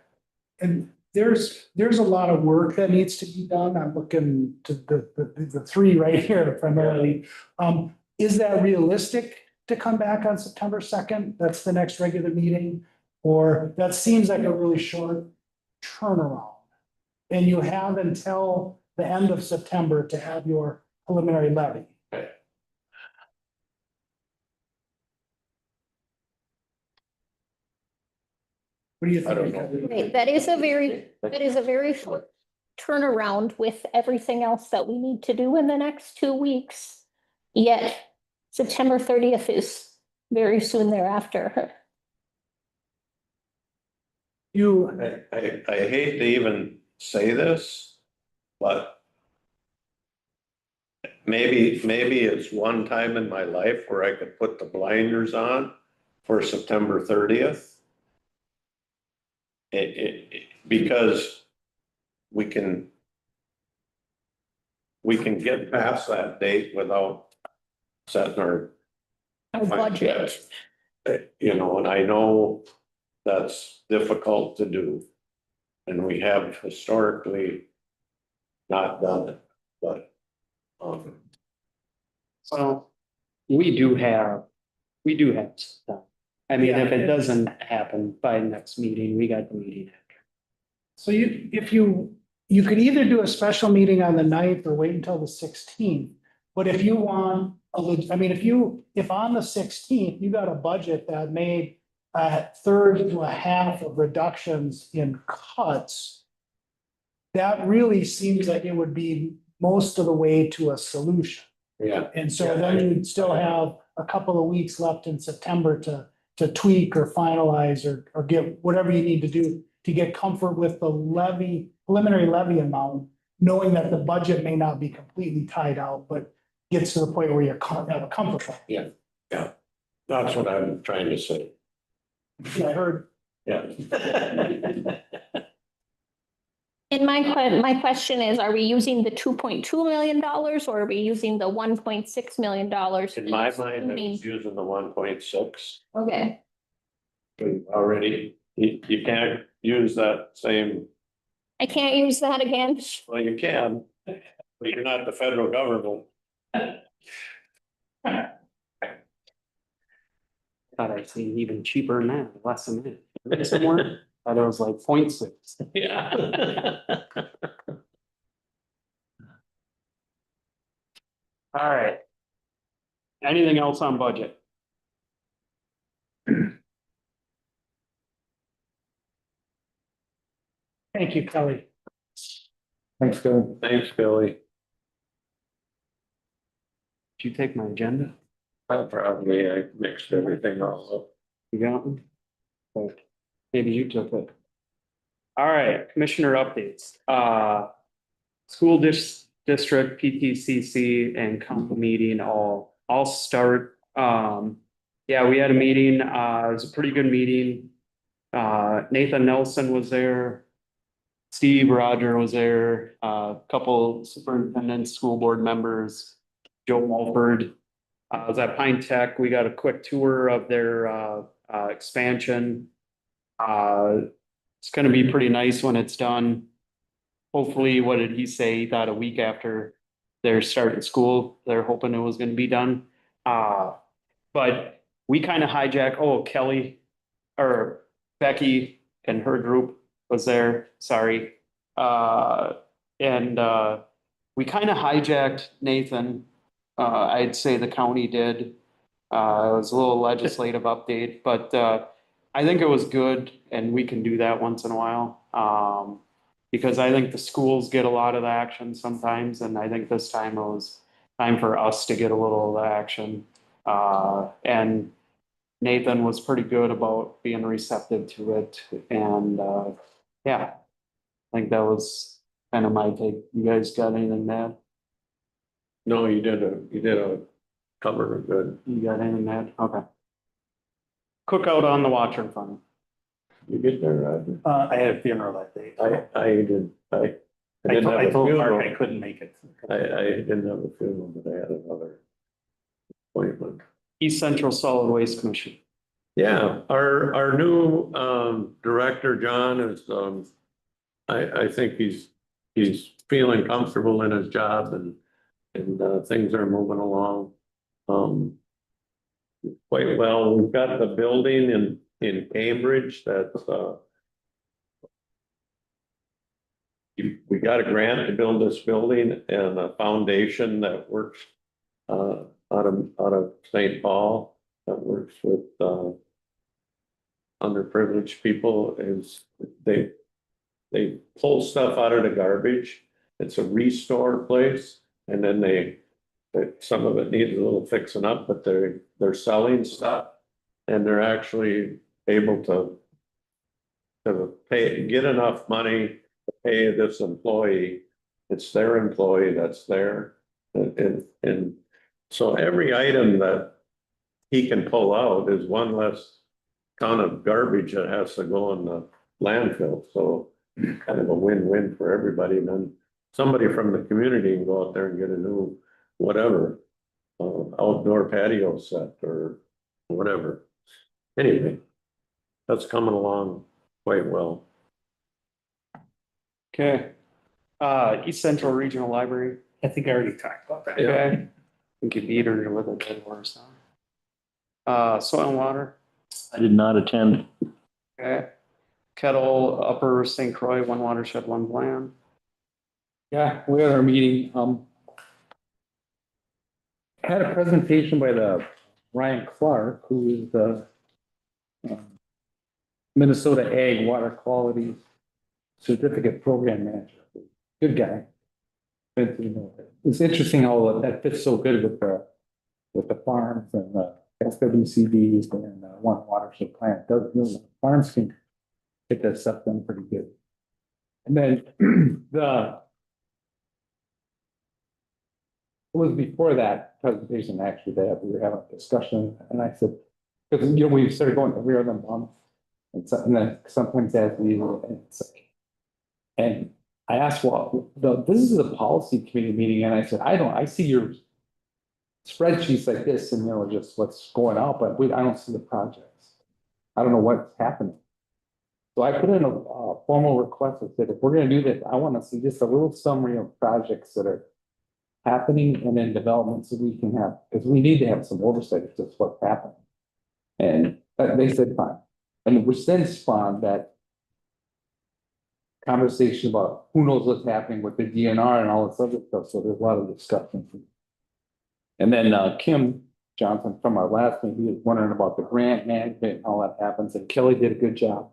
And there's a lot of work that needs to be done. I'm looking to the three right here primarily. Is that realistic to come back on September 2nd? That's the next regular meeting? Or that seems like a really short turnaround? And you have until the end of September to have your preliminary levy. What do you I don't think? know. Right, that is a very short turnaround with everything else that we need to do in the next 2 weeks. Yet September 30th is very soon thereafter. I hate to even say this, but maybe it's one time in my life where I could put the blinders on for September 30th. Because we can get past that date without setting our Budget. you know, and I know that's difficult to do. And we have historically not done it, but, So we do have stuff. I mean, if it doesn't happen by next meeting, we got the meeting after. So you could either do a special meeting on the 9th or wait until the 16th. But if you want, if on the 16th, you got a budget that made a third to a half of reductions in cuts, that really seems like it would be most of the way to a solution. yeah. And so then you'd still have a couple of weeks left in September to tweak or finalize or get whatever you need to do to get comfort with the preliminary levy amount, knowing that the budget may not be completely tied out, but gets to the point where you have a comfort. Yeah, that's what I'm trying to say. I heard. Yeah. And my question is, are we using the $2.2 million or are we using the $1.6 million? In my mind, I was using the 1.6. Okay, Already, you can't use that same, I can't use that again. well, you can, but you're not the federal government. Thought I'd seen even cheaper than that, less than that. Somewhere, thought it was like 0.6. Yeah. All right. Anything else on budget? Thank you, Kelly. Thanks, Bill. Thanks, Billy. Did you take my agenda? Probably I mixed everything all up. You got one? Okay. Maybe you took it. All right, commissioner updates. School district, PTCC and council meeting, I'll start. Yeah, we had a meeting. It was a pretty good meeting. Nathan Nelson was there. Steve Roger was there, a couple superintendents, school board members, Joe Mulford. I was at Pine Tech. We got a quick tour of their expansion. It's gonna be pretty nice when it's done. Hopefully, what did he say? He thought a week after they're starting school, they're hoping it was gonna be done. But we kind of hijack, Kelly or Becky and her group was there, sorry. And we kind of hijacked Nathan. I'd say the county did. It was a little legislative update, but I think it was good and we can do that once in a while. Because I think the schools get a lot of the action sometimes, and I think this time it was time for us to get a little of the action. And Nathan was pretty good about being receptive to it, and yeah, I think that was kind of my take. You guys got anything to add? No, you did a cover good. You got anything to add? Okay. Cookout on the Watchern Fund. You get there, Roger? I had a funeral that day. I didn't, I didn't have I a told Mark funeral. I couldn't make it. I didn't have a funeral, but I had another appointment. East Central Solid Waste Commission. Yeah, our new director, John, is I think he's feeling comfortable in his job and things are moving along quite well. We've got the building in Cambridge that's we got a grant to build this building and a foundation that works out of St. Paul that works with underprivileged people. Is they pull stuff out of the garbage. It's a restore place, and then some of it needs a little fixing up, but they're selling stuff, and they're actually able to get enough money to pay this employee. It's their employee that's there, and so every item that he can pull out is one less ton of garbage that has to go in the landfill. So kind of a win-win for everybody. And then somebody from the community can go out there and get a new whatever, outdoor patio set or whatever. Anyway, that's coming along quite well. Okay. East Central Regional Library. I think I already talked about that. Okay. I think you beat her with a dead horse. Soil and water. I did not attend. Okay. Kettle, Upper St. Croix, one watershed, one plan. Yeah, we had our meeting, had a presentation by the Ryan Clark, who is the Minnesota Ag Water Quality Certificate Program Manager. Good guy. It's interesting how that fits so good with the farms and the SWCDs and one watershed plant. Farms can get that stuff done pretty good. And then it was before that presentation actually that we were having a discussion, and I said, because we started going every other month, and then sometimes as we and I asked, well, this is a policy committee meeting, and I said, I see your spreadsheets like this, and just what's going out, but I don't see the projects. I don't know what's happening. So I put in a formal request that said, if we're going to do this, I want to see just a little summary of projects that are happening and in development, so we can have, because we need to have some oversight of just what's happening. And they said fine, and which then spawned that conversation about who knows what's happening with the DNR and all this other stuff. So there's a lot of discussion. And then Kim Johnson from our last meeting, he was wondering about the grant management and how that happens. And Kelly did a good job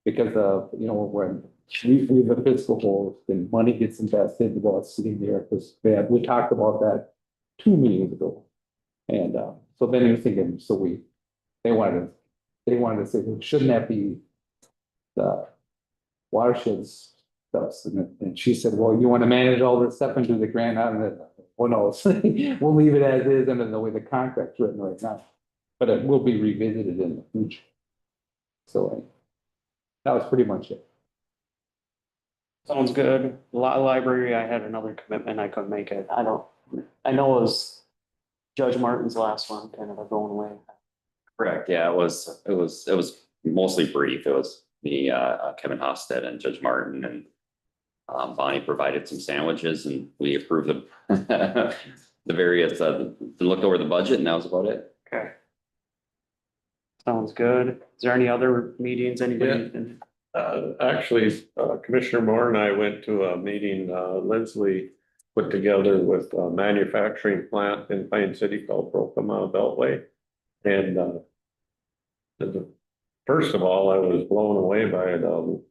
because of, when we have a fiscal hole, then money gets invested while it's sitting there, because we talked about that 2 meetings ago. And so then you're thinking, they wanted to say, well, shouldn't that be the watersheds stuff? And she said, well, you want to manage all this stuff and do the grant out of it? Well, no, we'll leave it as is under the way the contract's written right now, but it will be revisited in the future. So that was pretty much it. Sounds good. Library, I had another commitment. I couldn't make it. I know it was Judge Martin's last one, kind of a going away. Correct, yeah, it was mostly brief. It was the Kevin Hofstad and Judge Martin, and Bonnie provided some sandwiches, and we approved the various, looked over the budget, and that was about it. Okay. Sounds good. Is there any other meetings, anybody? Actually, Commissioner Moore and I went to a meeting, Leslie put together with a manufacturing plant in Pine City called Brokema Beltway. And, first of all, I was blown away by the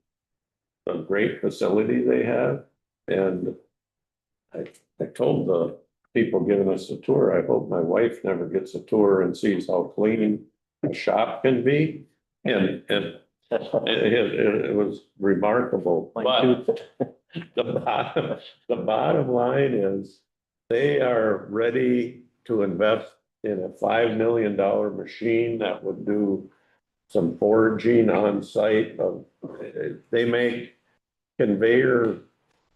great facility they have. And I told the people giving us a tour, I hope my wife never gets a tour and sees how clean a shop can be. And it was remarkable, but the bottom line is they are ready to invest in a $5 million machine that would do some foraging on site. They make conveyor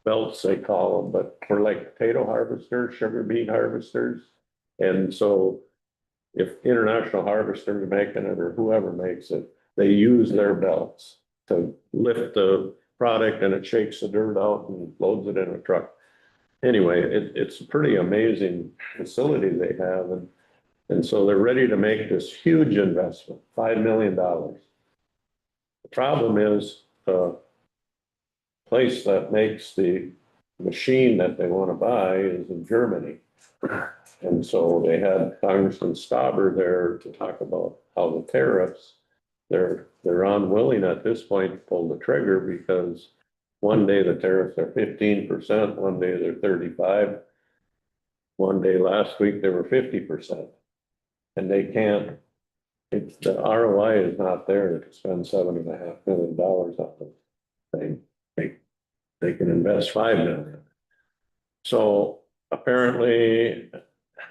belts, they call them, but for like potato harvesters, sugar beet harvesters. And so if International Harvesters making it or whoever makes it, they use their belts to lift the product and it shakes the dirt out and loads it in a truck. Anyway, it's a pretty amazing facility they have. And so they're ready to make this huge investment, $5 million. The problem is the place that makes the machine that they want to buy is in Germany. And so they had Congressman Stauber there to talk about how the tariffs, they're unwilling at this point to pull the trigger because one day the tariffs are 15%, one day they're 35%. One day last week they were 50%. And they can't, the ROI is not there to spend $7.5 million on the thing. They can invest $5 million. So apparently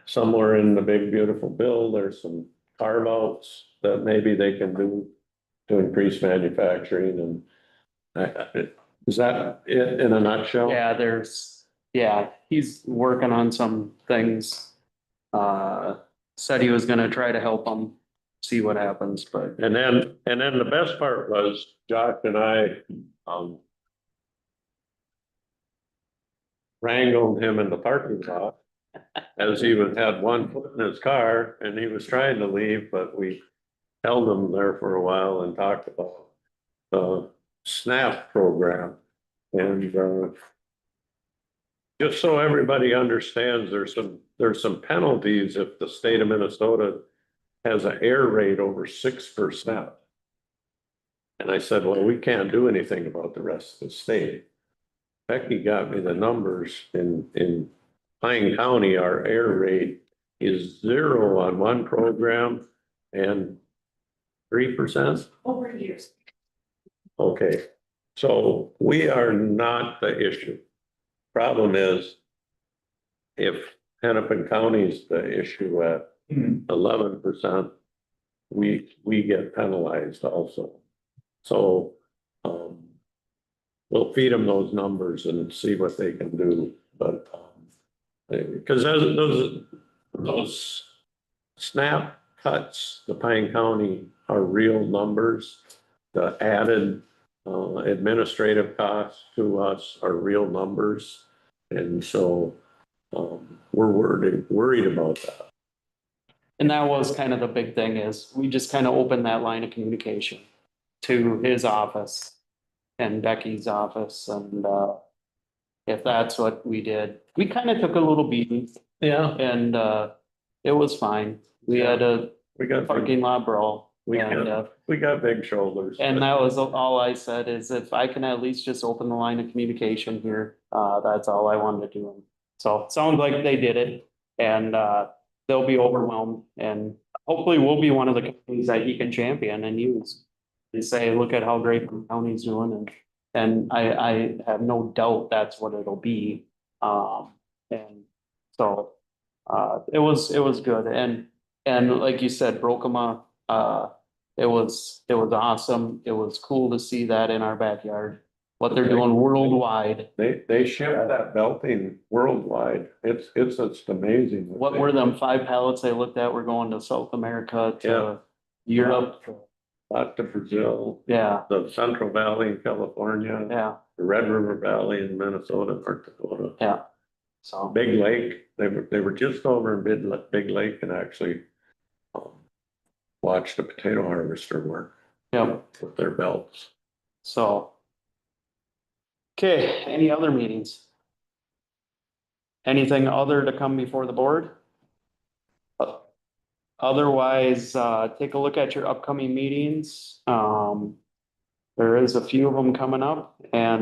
somewhere in the big beautiful bill, there's some carve outs that maybe they can do to increase manufacturing. And is that it in a nutshell? Yeah, he's working on some things. Said he was gonna try to help them see what happens, but. And then the best part was Josh and I, wrangled him in the parking lot as he had one foot in his car and he was trying to leave, but we held him there for a while and talked about the SNAP program. And just so everybody understands, there's some penalties if the state of Minnesota has an error rate over 6%. And I said, well, we can't do anything about the rest of the state. Becky got me the numbers in Pine County. Our error rate is 0 on one program and 3% Over years. Okay, so we are not the issue. Problem is, if Hennepin County is the issue at 11%, we get penalized also. So we'll feed them those numbers and see what they can do. But because those SNAP cuts, the Pine County are real numbers. The added administrative costs to us are real numbers. And so we're worried about that. And that was kind of the big thing is we just kind of opened that line of communication to his office and Becky's office. And if that's what we did, we kind of took a little beating. Yeah. And it was fine. We had a We got parking lot brawl. we got big shoulders. And that was all I said is if I can at least just open the line of communication here, that's all I wanted to do. So it sounds like they did it and they'll be overwhelmed and hopefully we'll be one of the companies that he can champion and use. And say, look at how great the county's doing and I have no doubt that's what it'll be. And so it was good. And like you said, Brokema, it was awesome. It was cool to see that in our backyard, what they're doing worldwide. They ship that belting worldwide. It's amazing. What were them 5 pallets they looked at? We're going to South America, to Europe. Out to Brazil. Yeah. The Central Valley in California. Yeah. The Red River Valley in Minnesota, North Dakota. Yeah. So. Big Lake, they were just over in Big Lake and actually watch the potato harvester work Yep, with their belts. so. Okay, any other meetings? Anything other to come before the board? Otherwise, take a look at your upcoming meetings. There is a few of them coming up and